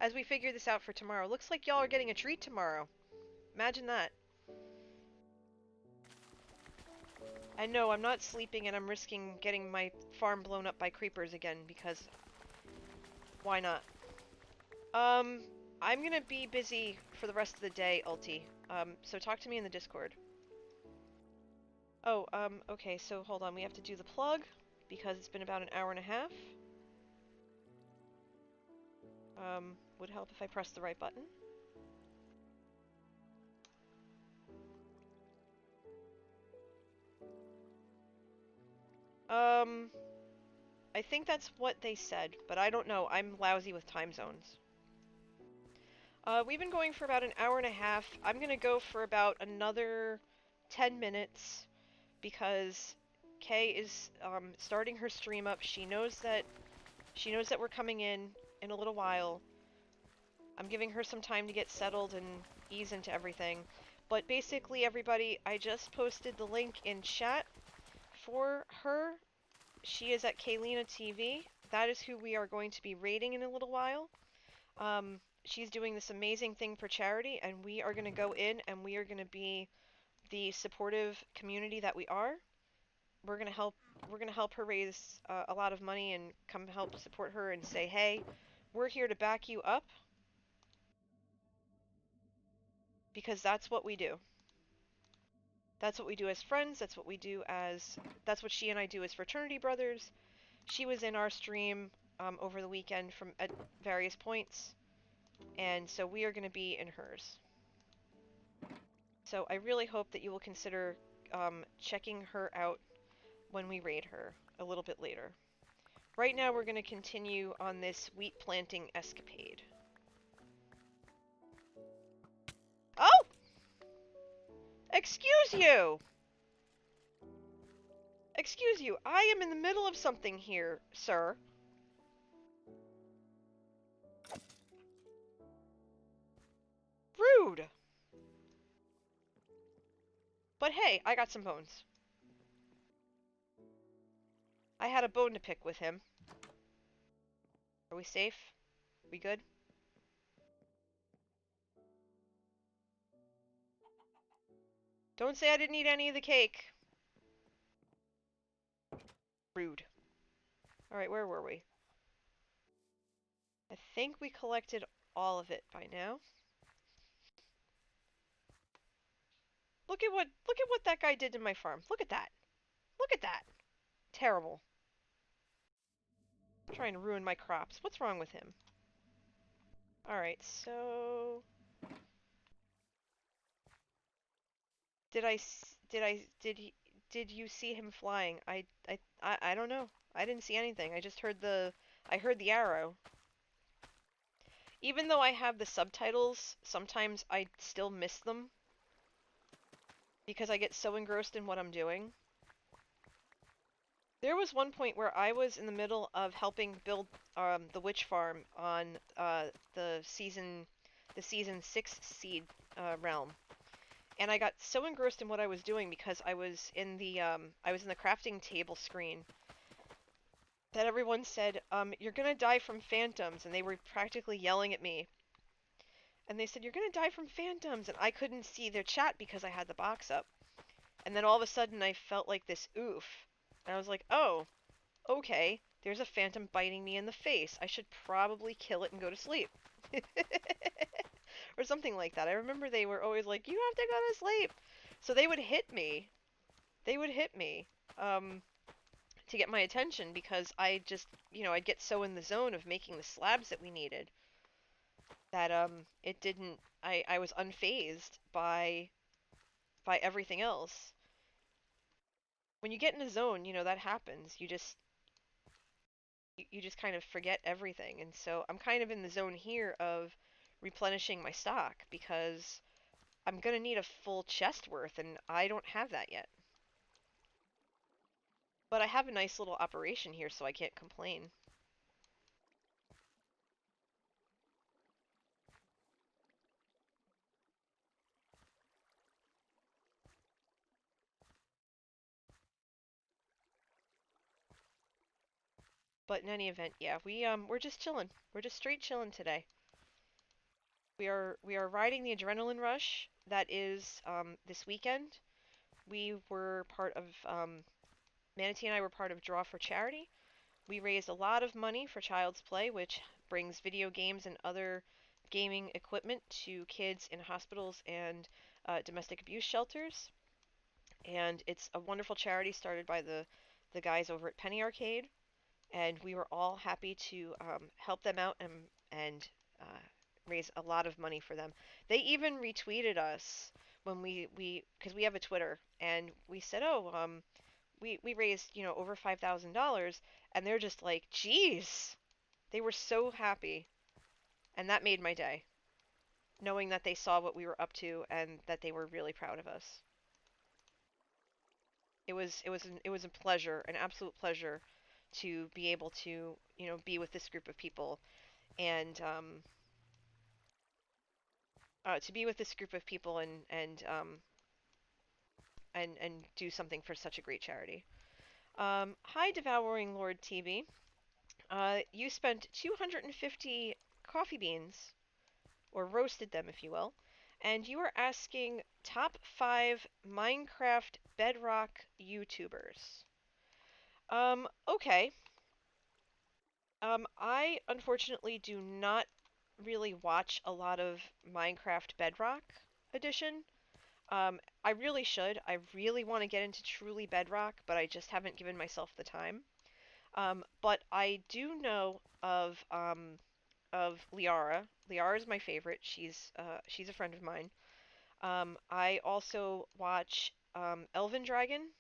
As we figure this out for tomorrow, looks like y'all are getting a treat tomorrow. Imagine that. And no, I'm not sleeping and I'm risking getting my farm blown up by creepers again because why not? Um, I'm gonna be busy for the rest of the day, Ulti. So talk to me in the Discord. Oh, okay, so hold on, we have to do the plug because it's been about an hour and a half. Would help if I press the right button. Um, I think that's what they said, but I don't know. I'm lousy with time zones. We've been going for about an hour and a half. I'm gonna go for about another 10 minutes because Kay is starting her stream up. She knows that we're coming in a little while. I'm giving her some time to get settled and ease into everything. But basically, everybody, I just posted the link in chat for her. She is at Kaelena TV. That is who we are going to be raiding in a little while. She's doing this amazing thing for charity, and we are going to go in and we are going to be the supportive community that we are. We're going to help. We're going to help her raise a lot of money and come help support her and say, hey, we're here to back you up because that's what we do. That's what we do as friends. That's what she and I do as fraternity brothers. She was in our stream over the weekend from at various points, and so we are going to be in hers. So I really hope that you will consider checking her out when we raid her a little bit later. Right now we're going to continue on this wheat planting escapade. Oh! Excuse you! Excuse you, I am in the middle of something here, sir. Rude! But hey, I got some bones. I had a bone to pick with him. Are we safe? We good? Don't say I didn't eat any of the cake. Rude. Alright, where were we? I think we collected all of it by now. Look at what that guy did to my farm. Look at that. Look at that. Terrible. Trying to ruin my crops. What's wrong with him? Alright, so did you see him flying? I don't know. I didn't see anything. I just heard the arrow. Even though I have the subtitles, sometimes I still miss them because I get so engrossed in what I'm doing. There was one point where I was in the middle of helping build the witch farm on the season 6 seed realm. And I got so engrossed in what I was doing because I was in the crafting table screen that everyone said, you're gonna die from phantoms, and they were practically yelling at me. And they said, you're gonna die from phantoms, and I couldn't see their chat because I had the box up. And then all of a sudden I felt like this oof. And I was like, oh, okay, there's a phantom biting me in the face. I should probably kill it and go to sleep. Or something like that. I remember they were always like, you have to go to sleep. So they would hit me. They would hit me to get my attention because I just, I'd get so in the zone of making the slabs that we needed that it didn't, I was unfazed by everything else. When you get in a zone, that happens. You just kind of forget everything. And so I'm kind of in the zone here of replenishing my stock because I'm gonna need a full chest worth, and I don't have that yet. But I have a nice little operation here, so I can't complain. But in any event, yeah, we're just chilling. We're just straight chilling today. We are riding the adrenaline rush that is this weekend. We were part of Manatee and I were part of Draw for Charity. We raised a lot of money for Child's Play, which brings video games and other gaming equipment to kids in hospitals and domestic abuse shelters. And it's a wonderful charity started by the guys over at Penny Arcade, and we were all happy to help them out and raise a lot of money for them. They even retweeted us when because we have a Twitter, and we said, oh, we raised over $5,000, and they're just like, geez, they were so happy, and that made my day, knowing that they saw what we were up to and that they were really proud of us. It was a pleasure, an absolute pleasure, to be able to be with this group of people and to be with this group of people and do something for such a great charity. Hi, Devouring Lord TB. You spent 250 coffee beans, or roasted them, if you will, and you are asking top 5 Minecraft Bedrock YouTubers. Okay. I unfortunately do not really watch a lot of Minecraft Bedrock Edition. I really should. I really want to get into truly Bedrock, but I just haven't given myself the time. But I do know of Liara. Liara is my favorite. She's a friend of mine. I also watch Elven Dragon.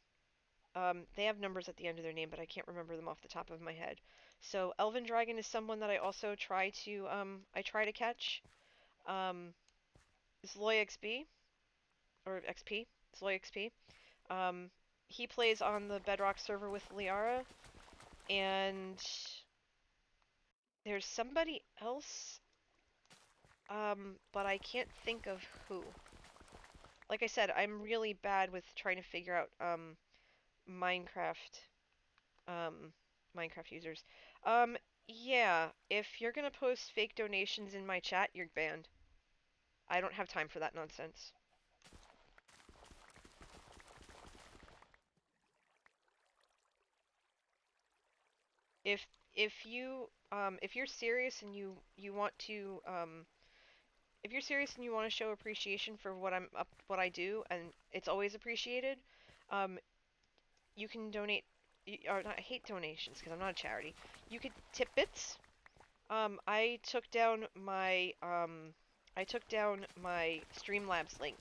They have numbers at the end of their name, but I can't remember them off the top of my head. So Elven Dragon is someone that I also try to catch. Um, Zloy XP or XP, Zloy XP. Um, he plays on the Bedrock server with Liara, and there's somebody else, but I can't think of who. Like I said, I'm really bad with trying to figure out Minecraft um, Minecraft users. Um, yeah, if you're gonna post fake donations in my chat, you're banned. I don't have time for that nonsense. If if you're serious and you want to if you're serious and you want to show appreciation for what I do, and it's always appreciated, um, you can donate. Or not, I hate donations because I'm not a charity. You could tip bits. I took down my Streamlabs link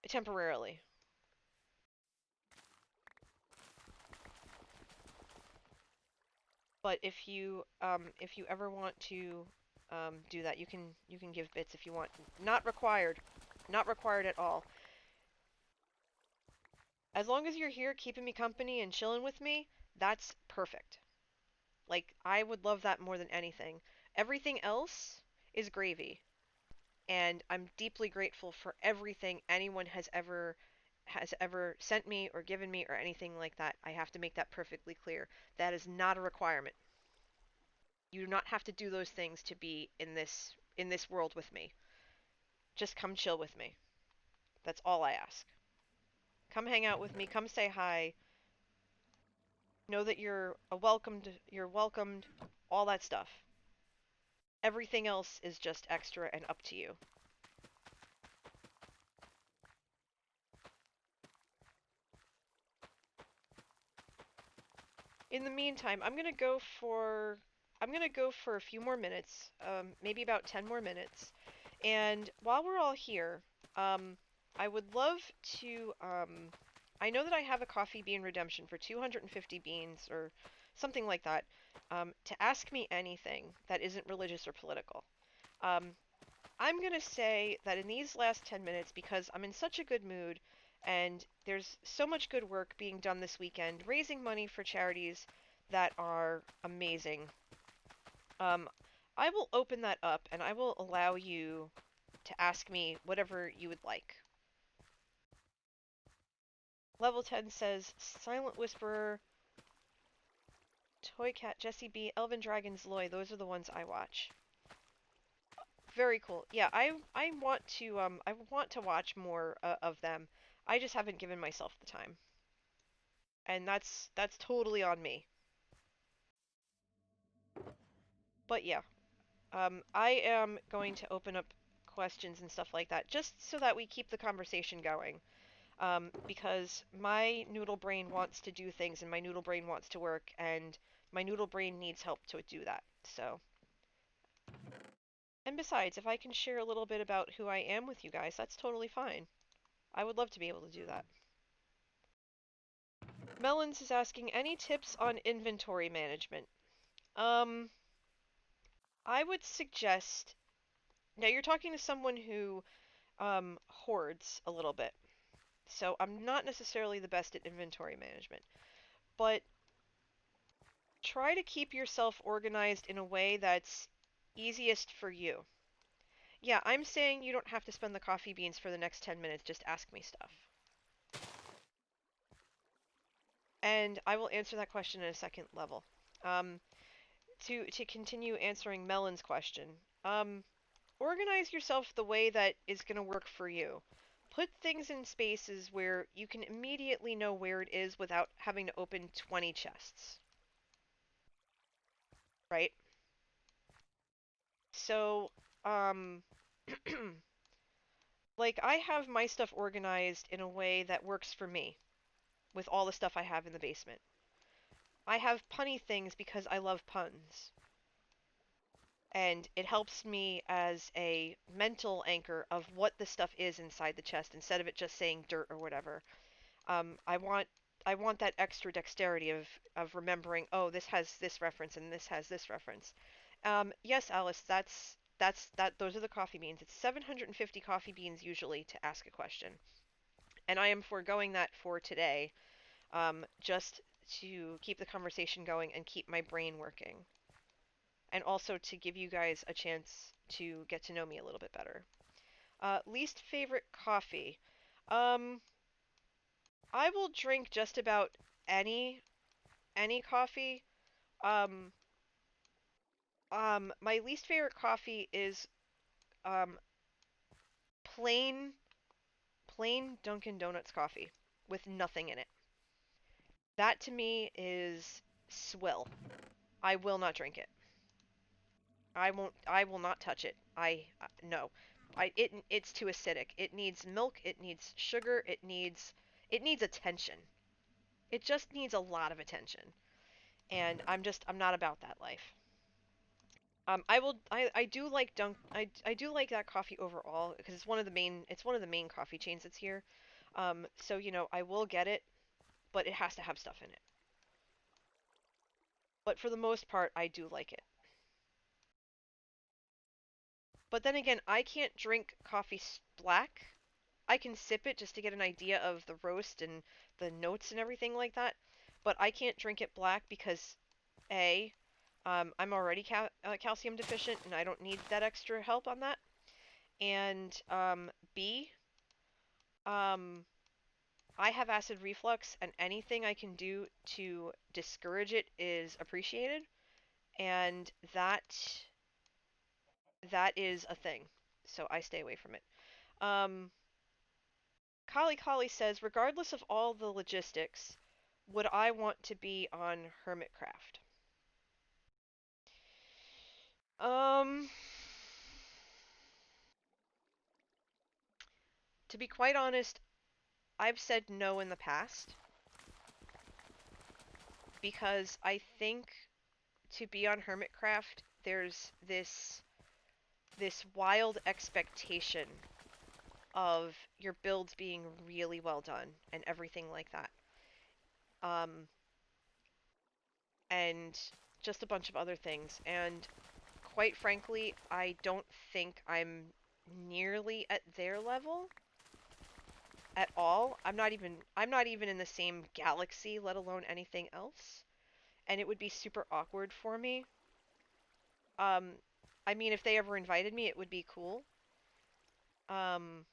temporarily. But if you ever want to do that, you can give bits if you want. Not required. Not required at all. As long as you're here keeping me company and chilling with me, that's perfect. Like, I would love that more than anything. Everything else is gravy, and I'm deeply grateful for everything anyone has ever sent me or given me or anything like that. I have to make that perfectly clear. That is not a requirement. You do not have to do those things to be in this world with me. Just come chill with me. That's all I ask. Come hang out with me, come say hi. Know that you're welcomed, all that stuff. Everything else is just extra and up to you. In the meantime, I'm gonna go for a few more minutes, maybe about 10 more minutes. And while we're all here, I would love to I know that I have a coffee bean redemption for 250 beans or something like that, to ask me anything that isn't religious or political. Um, I'm going to say that in these last 10 minutes, because I'm in such a good mood and there's so much good work being done this weekend, raising money for charities that are amazing, um, I will open that up and I will allow you to ask me whatever you would like. Level 10 says Silent Whisperer, Toy Cat, Jesse B, Elven Dragons, Loy. Those are the ones I watch. Very cool. Yeah, I want to watch more of them. I just haven't given myself the time, and that's totally on me. But yeah, I am going to open up questions and stuff like that just so that we keep the conversation going. Because my noodle brain wants to do things and my noodle brain wants to work and my noodle brain needs help to do that. So, and besides, if I can share a little bit about who I am with you guys, that's totally fine. I would love to be able to do that. Melons is asking any tips on inventory management. Um, I would suggest now you're talking to someone who hoards a little bit. So I'm not necessarily the best at inventory management, but try to keep yourself organized in a way that's easiest for you. Yeah, I'm saying you don't have to spend the coffee beans for the next 10 minutes, just ask me stuff. And I will answer that question in a second level. Um, to continue answering Melon's question, um, organize yourself the way that is going to work for you. Put things in spaces where you can immediately know where it is without having to open 20 chests, right? So, um, like I have my stuff organized in a way that works for me with all the stuff I have in the basement. I have punny things because I love puns. And it helps me as a mental anchor of what the stuff is inside the chest instead of it just saying dirt or whatever. I want that extra dexterity of remembering, oh, this has this reference and this has this reference. Yes, Alice, that those are the coffee beans. It's 750 coffee beans usually to ask a question, and I am foregoing that for today, just to keep the conversation going and keep my brain working, and also to give you guys a chance to get to know me a little bit better. Least favorite coffee. Um, I will drink just about any coffee. Um, my least favorite coffee is um plain Dunkin' Donuts coffee with nothing in it. That to me is swill. I will not drink it. I will not touch it. No. It's too acidic. It needs milk, it needs sugar, it needs attention. It just needs a lot of attention. And I'm not about that life. I do like I do like that coffee overall because it's one of the main coffee chains that's here. So I will get it, but it has to have stuff in it. But for the most part, I do like it. But then again, I can't drink coffee black. I can sip it just to get an idea of the roast and the notes and everything like that. But I can't drink it black because A, I'm already calcium deficient and I don't need that extra help on that. And B, um, I have acid reflux, and anything I can do to discourage it is appreciated. And that is a thing. So I stay away from it. Um, Kali Kali says, regardless of all the logistics, would I want to be on Hermitcraft? Um, to be quite honest, I've said no in the past because I think to be on Hermitcraft, there's this wild expectation of your builds being really well done and everything like that. Um, and just a bunch of other things. And quite frankly, I don't think I'm nearly at their level at all. I'm not even in the same galaxy, let alone anything else. And it would be super awkward for me. Um, I mean, if they ever invited me, it would be cool. Um,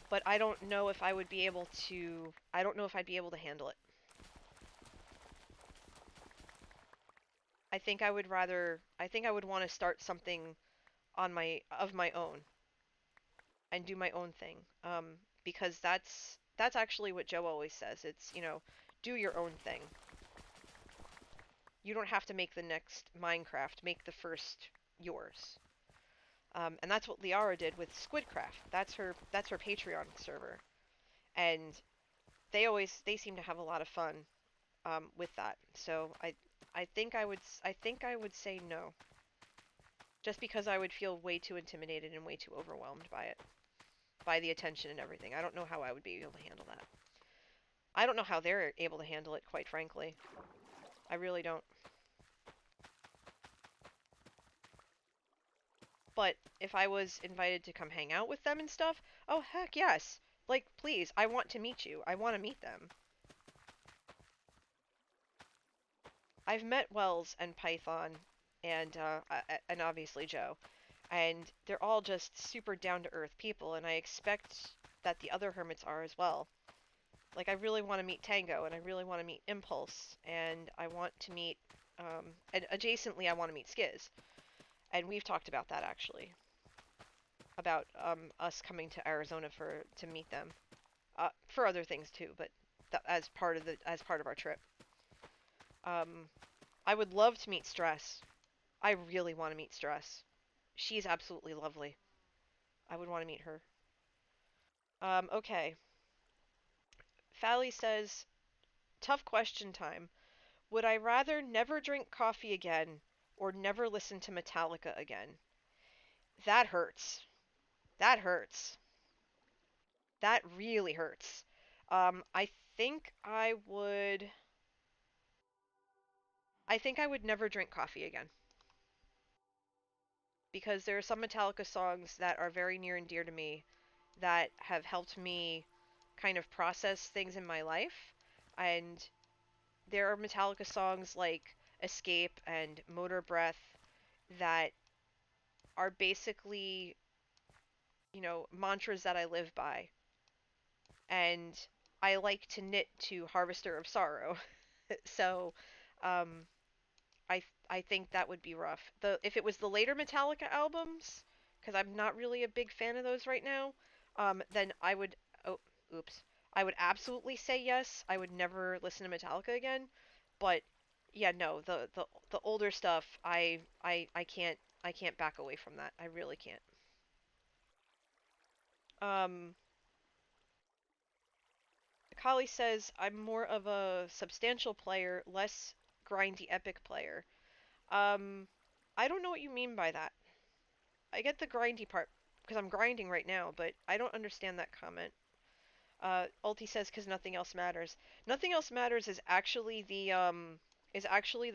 but I don't know if I would be able to. I don't know if I'd be able to handle it. I think I would rather. I think I would want to start something on my of my own and do my own thing. Because that's actually what Joe always says. It's do your own thing. You don't have to make the next Minecraft. Make the first yours. And that's what Liara did with Squidcraft. That's her Patreon server, and they seem to have a lot of fun with that. So I think I would say no, just because I would feel way too intimidated and way too overwhelmed by it, by the attention and everything. I don't know how I would be able to handle that. I don't know how they're able to handle it, quite frankly. I really don't. But if I was invited to come hang out with them and stuff, oh heck yes. Like, please, I want to meet you. I want to meet them. I've met Wells and Python and obviously Joe, and they're all just super down to earth people, and I expect that the other hermits are as well. Like I really want to meet Tango, and I really want to meet Impulse, and I want to meet, and adjacently I want to meet Skiz, and we've talked about that actually, about us coming to Arizona to meet them, for other things too, but as part of our trip. Um, I would love to meet Stress. I really want to meet Stress. She's absolutely lovely. I would want to meet her. Okay. Fally says, tough question time. Would I rather never drink coffee again or never listen to Metallica again? That hurts. That hurts. That really hurts. I think I would. I think I would never drink coffee again because there are some Metallica songs that are very near and dear to me that have helped me kind of process things in my life. And there are Metallica songs like Escape and Motor Breath that are basically, mantras that I live by. And I like to knit to Harvester of Sorrow. So, um, I think that would be rough. If it was the later Metallica albums, because I'm not really a big fan of those right now, then I would. Oh, oops. I would absolutely say yes. I would never listen to Metallica again. But yeah, no, the older stuff, I can't back away from that. I really can't. Um, Kali says I'm more of a substantial player, less grindy epic player. Um, I don't know what you mean by that. I get the grindy part because I'm grinding right now, but I don't understand that comment. Ulti says because nothing else matters. Nothing else matters is actually the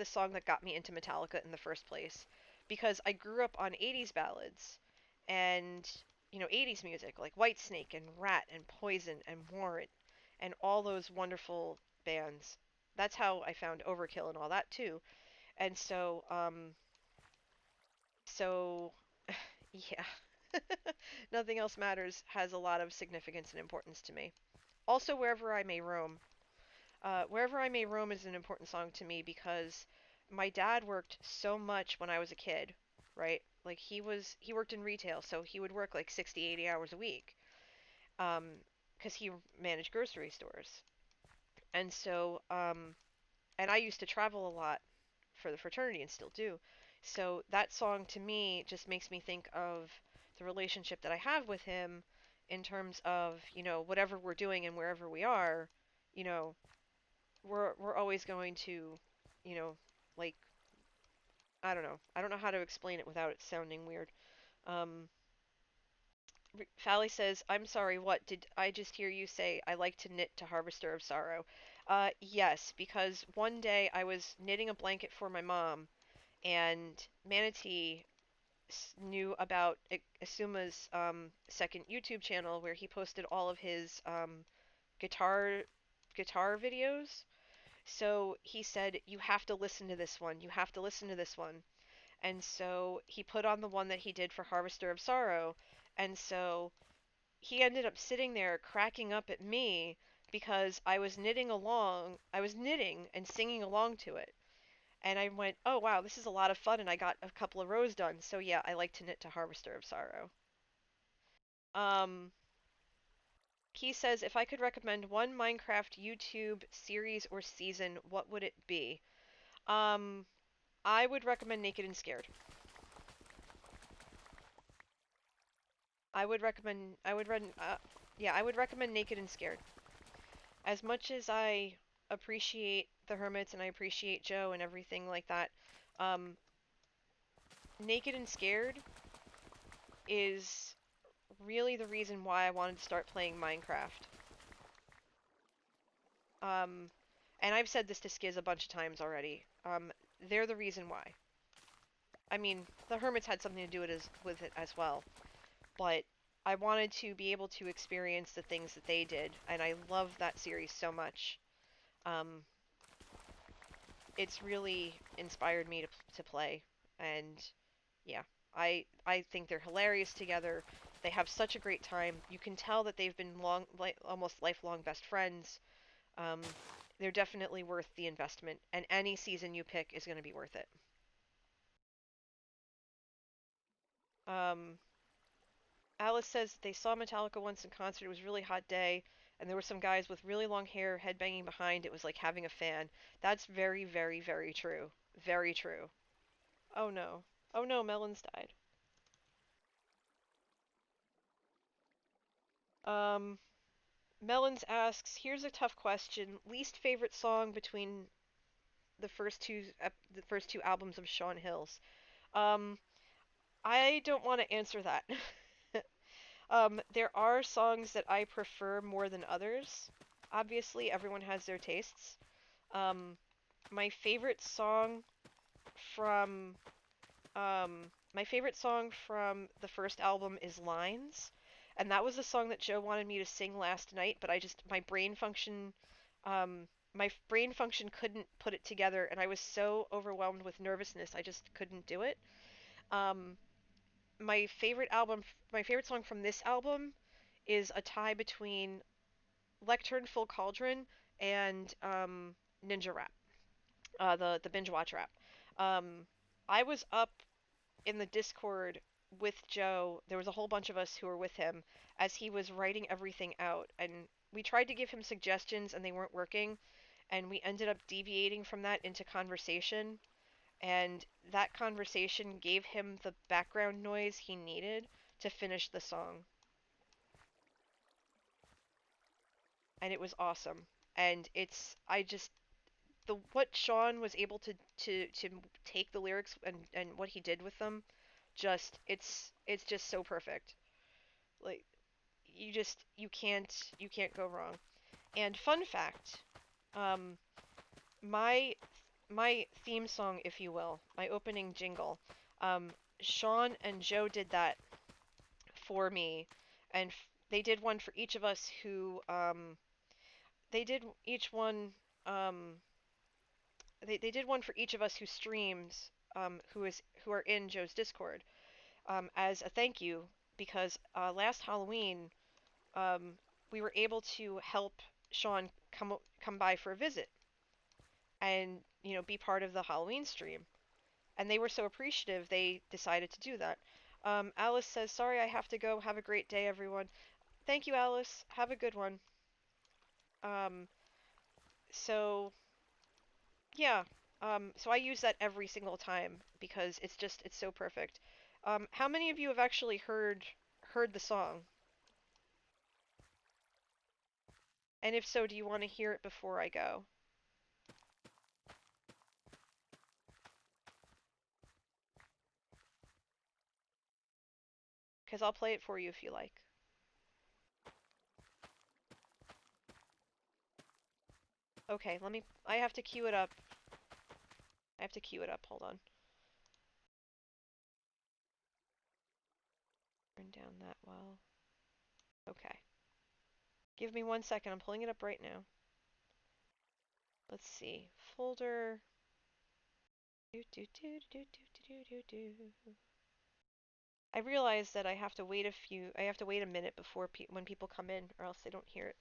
song that got me into Metallica in the first place, because I grew up on 80s ballads, and 80s music like Whitesnake and Rat and Poison and Warrant and all those wonderful bands. That's how I found Overkill and all that too. And so yeah. Nothing else matters has a lot of significance and importance to me. Also, wherever I may roam. Wherever I may roam is an important song to me because my dad worked so much when I was a kid, right? Like he worked in retail, so he would work like 60, 80 hours a week. Um, because he managed grocery stores. And and I used to travel a lot for the fraternity and still do. So that song to me just makes me think of the relationship that I have with him in terms of, whatever we're doing and wherever we are, you know, we're always going to, you know, like I don't know. I don't know how to explain it without it sounding weird. Um Fally says, "I'm sorry, what did I just hear you say? I like to knit to Harvester of Sorrow." Yes, because one day I was knitting a blanket for my mom, and Manatee knew about Asuma's second YouTube channel where he posted all of his guitar guitar videos. So he said, "You have to listen to this one. You have to listen to this one." And so he put on the one that he did for Harvester of Sorrow, and so he ended up sitting there cracking up at me because I was knitting and singing along to it. And I went, "Oh wow, this is a lot of fun," and I got a couple of rows done. So yeah, I like to knit to Harvester of Sorrow. Um, he says, if I could recommend one Minecraft YouTube series or season, what would it be? Um, I would recommend Naked and Scared. I would run, yeah, I would recommend Naked and Scared. As much as I appreciate the Hermits and I appreciate Joe and everything like that, um, Naked and Scared is really the reason why I wanted to start playing Minecraft. Um, and I've said this to Skiz a bunch of times already. They're the reason why. I mean, the Hermits had something to do with it as well, but I wanted to be able to experience the things that they did, and I love that series so much. Um, it's really inspired me to play, and yeah, I think they're hilarious together. They have such a great time. You can tell that they've been long, like almost lifelong best friends. Um, they're definitely worth the investment, and any season you pick is going to be worth it. Um, Alice says they saw Metallica once in concert. It was a really hot day, and there were some guys with really long hair headbanging behind. It was like having a fan. That's very, very, very true. Very true. Oh no. Oh no, Melons died. Um, Melons asks, here's a tough question. Least favorite song between the first two albums of Sean Hill's. Um, I don't want to answer that. There are songs that I prefer more than others. Obviously, everyone has their tastes. Um, my favorite song from my favorite song from the first album is Lines, and that was the song that Joe wanted me to sing last night, but my brain function couldn't put it together, and I was so overwhelmed with nervousness, I just couldn't do it. Um, my favorite album, my favorite song from this album is a tie between Lectern Full Cauldron and Ninja Rap, the binge watch rap. Um, I was up in the Discord with Joe. There was a whole bunch of us who were with him as he was writing everything out, and we tried to give him suggestions and they weren't working, and we ended up deviating from that into conversation, and that conversation gave him the background noise he needed to finish the song, and it was awesome. And it's I just the what Sean was able to take the lyrics and what he did with them, just it's just so perfect. Like you can't go wrong. And fun fact, um, my my theme song, if you will, my opening jingle, um, Sean and Joe did that for me, and they did one for each of us who they did each one um, they did one for each of us who streams who are in Joe's Discord as a thank you because last Halloween um, we were able to help Sean come by for a visit and be part of the Halloween stream, and they were so appreciative they decided to do that. Alice says, "Sorry, I have to go. Have a great day, everyone." Thank you, Alice. Have a good one. Um, so yeah, so I use that every single time because it's so perfect. How many of you have actually heard the song? And if so, do you want to hear it before I go? Because I'll play it for you if you like. Okay, I have to queue it up. I have to queue it up. Hold on. Turn down that well. Okay. Give me 1 second. I'm pulling it up right now. Let's see. Folder. Do do do do do do do do do. I realize that I have to wait a minute before when people come in, or else they don't hear it.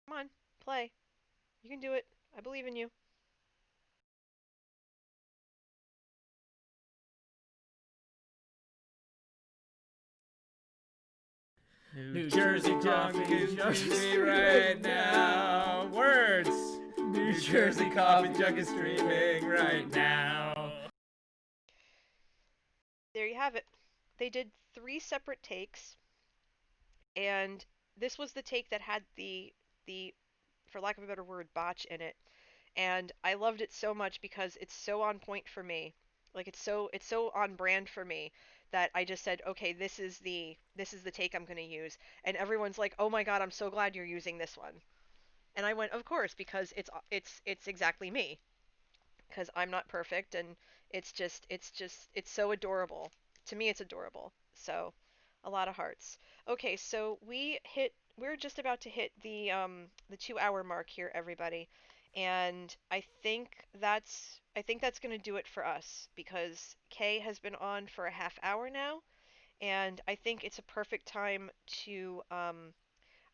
Come on, play. You can do it. I believe in you. New Jersey coffee is me right now. Words. New Jersey coffee jug is streaming right now. There you have it. They did 3 separate takes, and this was the take that had the for lack of a better word botch in it, and I loved it so much because it's so on point for me. Like it's so on brand for me that I just said, okay, this is the take I'm gonna use, and everyone's like, oh my god, I'm so glad you're using this one, and I went, of course, because it's exactly me, because I'm not perfect, and it's so adorable. To me, it's adorable. So, a lot of hearts. Okay, so we're just about to hit the 2 hour mark here, everybody. And I think that's going to do it for us because Kay has been on for a half hour now, and I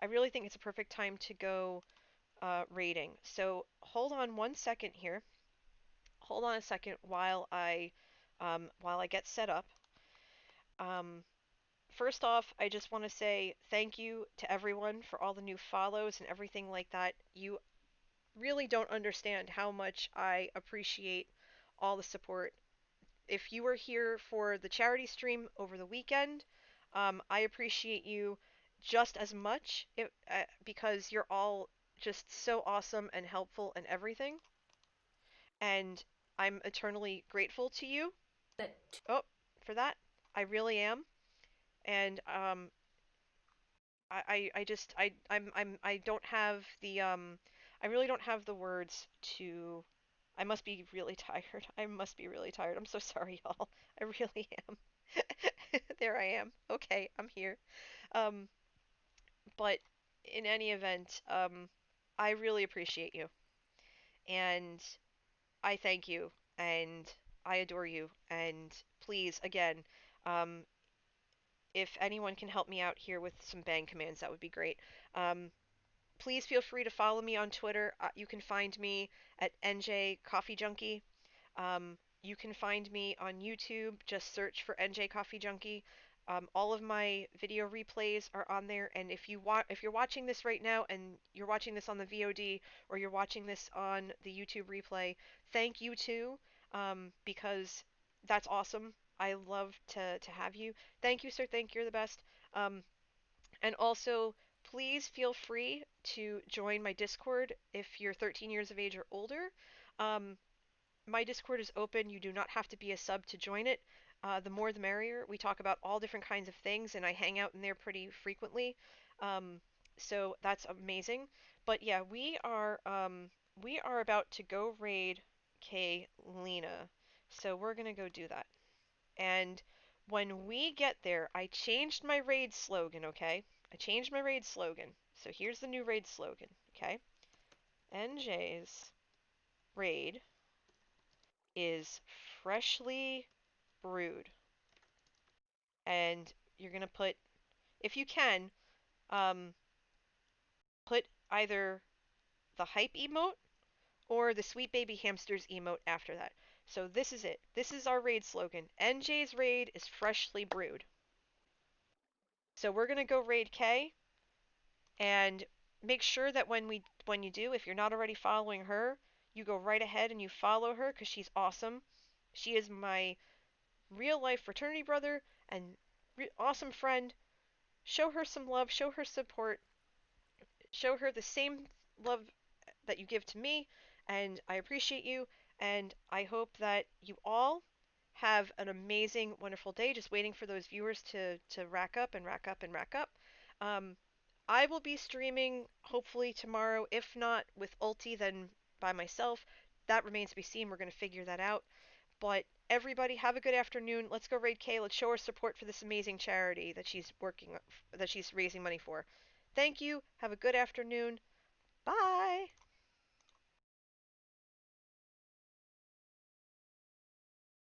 really think it's a perfect time to go rating. So hold on one second here. Hold on a second while I get set up. Um, First off, I just want to say thank you to everyone for all the new follows and everything like that. You really don't understand how much I appreciate all the support. If you were here for the charity stream over the weekend, I appreciate you just as much because you're all just so awesome and helpful and everything. And I'm eternally grateful to you. Oh, for that, I really am. And I just I don't have I really don't have the words to. I must be really tired. I must be really tired. I'm so sorry, y'all. I really am. There I am. Okay, I'm here. Um, but in any event, I really appreciate you, and I thank you, and I adore you, and please, again, um, if anyone can help me out here with some bang commands, that would be great. Um, Please feel free to follow me on Twitter. You can find me at NJ Coffee Junkie. You can find me on YouTube. Just search for NJ Coffee Junkie. All of my video replays are on there, and if you're watching this right now and you're watching this on the VOD or you're watching this on the YouTube replay, thank you too, because that's awesome. I love to have you. Thank you, sir. Thank you. You're the best. Um, and also, please feel free to join my Discord if you're 13 years of age or older. Um, my Discord is open. You do not have to be a sub to join it. The more the merrier. We talk about all different kinds of things, and I hang out in there pretty frequently. Um, so that's amazing. But yeah, we are about to go raid Kaelena. So we're gonna go do that. And when we get there, I changed my raid slogan, okay? I changed my raid slogan. So here's the new raid slogan, okay? NJ's raid is freshly brewed. And you're gonna put, if you can, um, put either the hype emote or the sweet baby hamsters emote after that. So this is it. This is our raid slogan. NJ's raid is freshly brewed. So we're gonna go raid K, and make sure that when you do, if you're not already following her, you go right ahead and you follow her because she's awesome. She is my real life fraternity brother and awesome friend. Show her some love, show her support, show her the same love that you give to me, and I appreciate you. And I hope that you all have an amazing, wonderful day. Just waiting for those viewers to rack up and rack up and rack up. Um, I will be streaming hopefully tomorrow. If not with Ulti, then by myself. That remains to be seen. We're going to figure that out. But everybody, have a good afternoon. Let's go raid Kay. Let's show her support for this amazing charity that she's raising money for. Thank you. Have a good afternoon. Bye.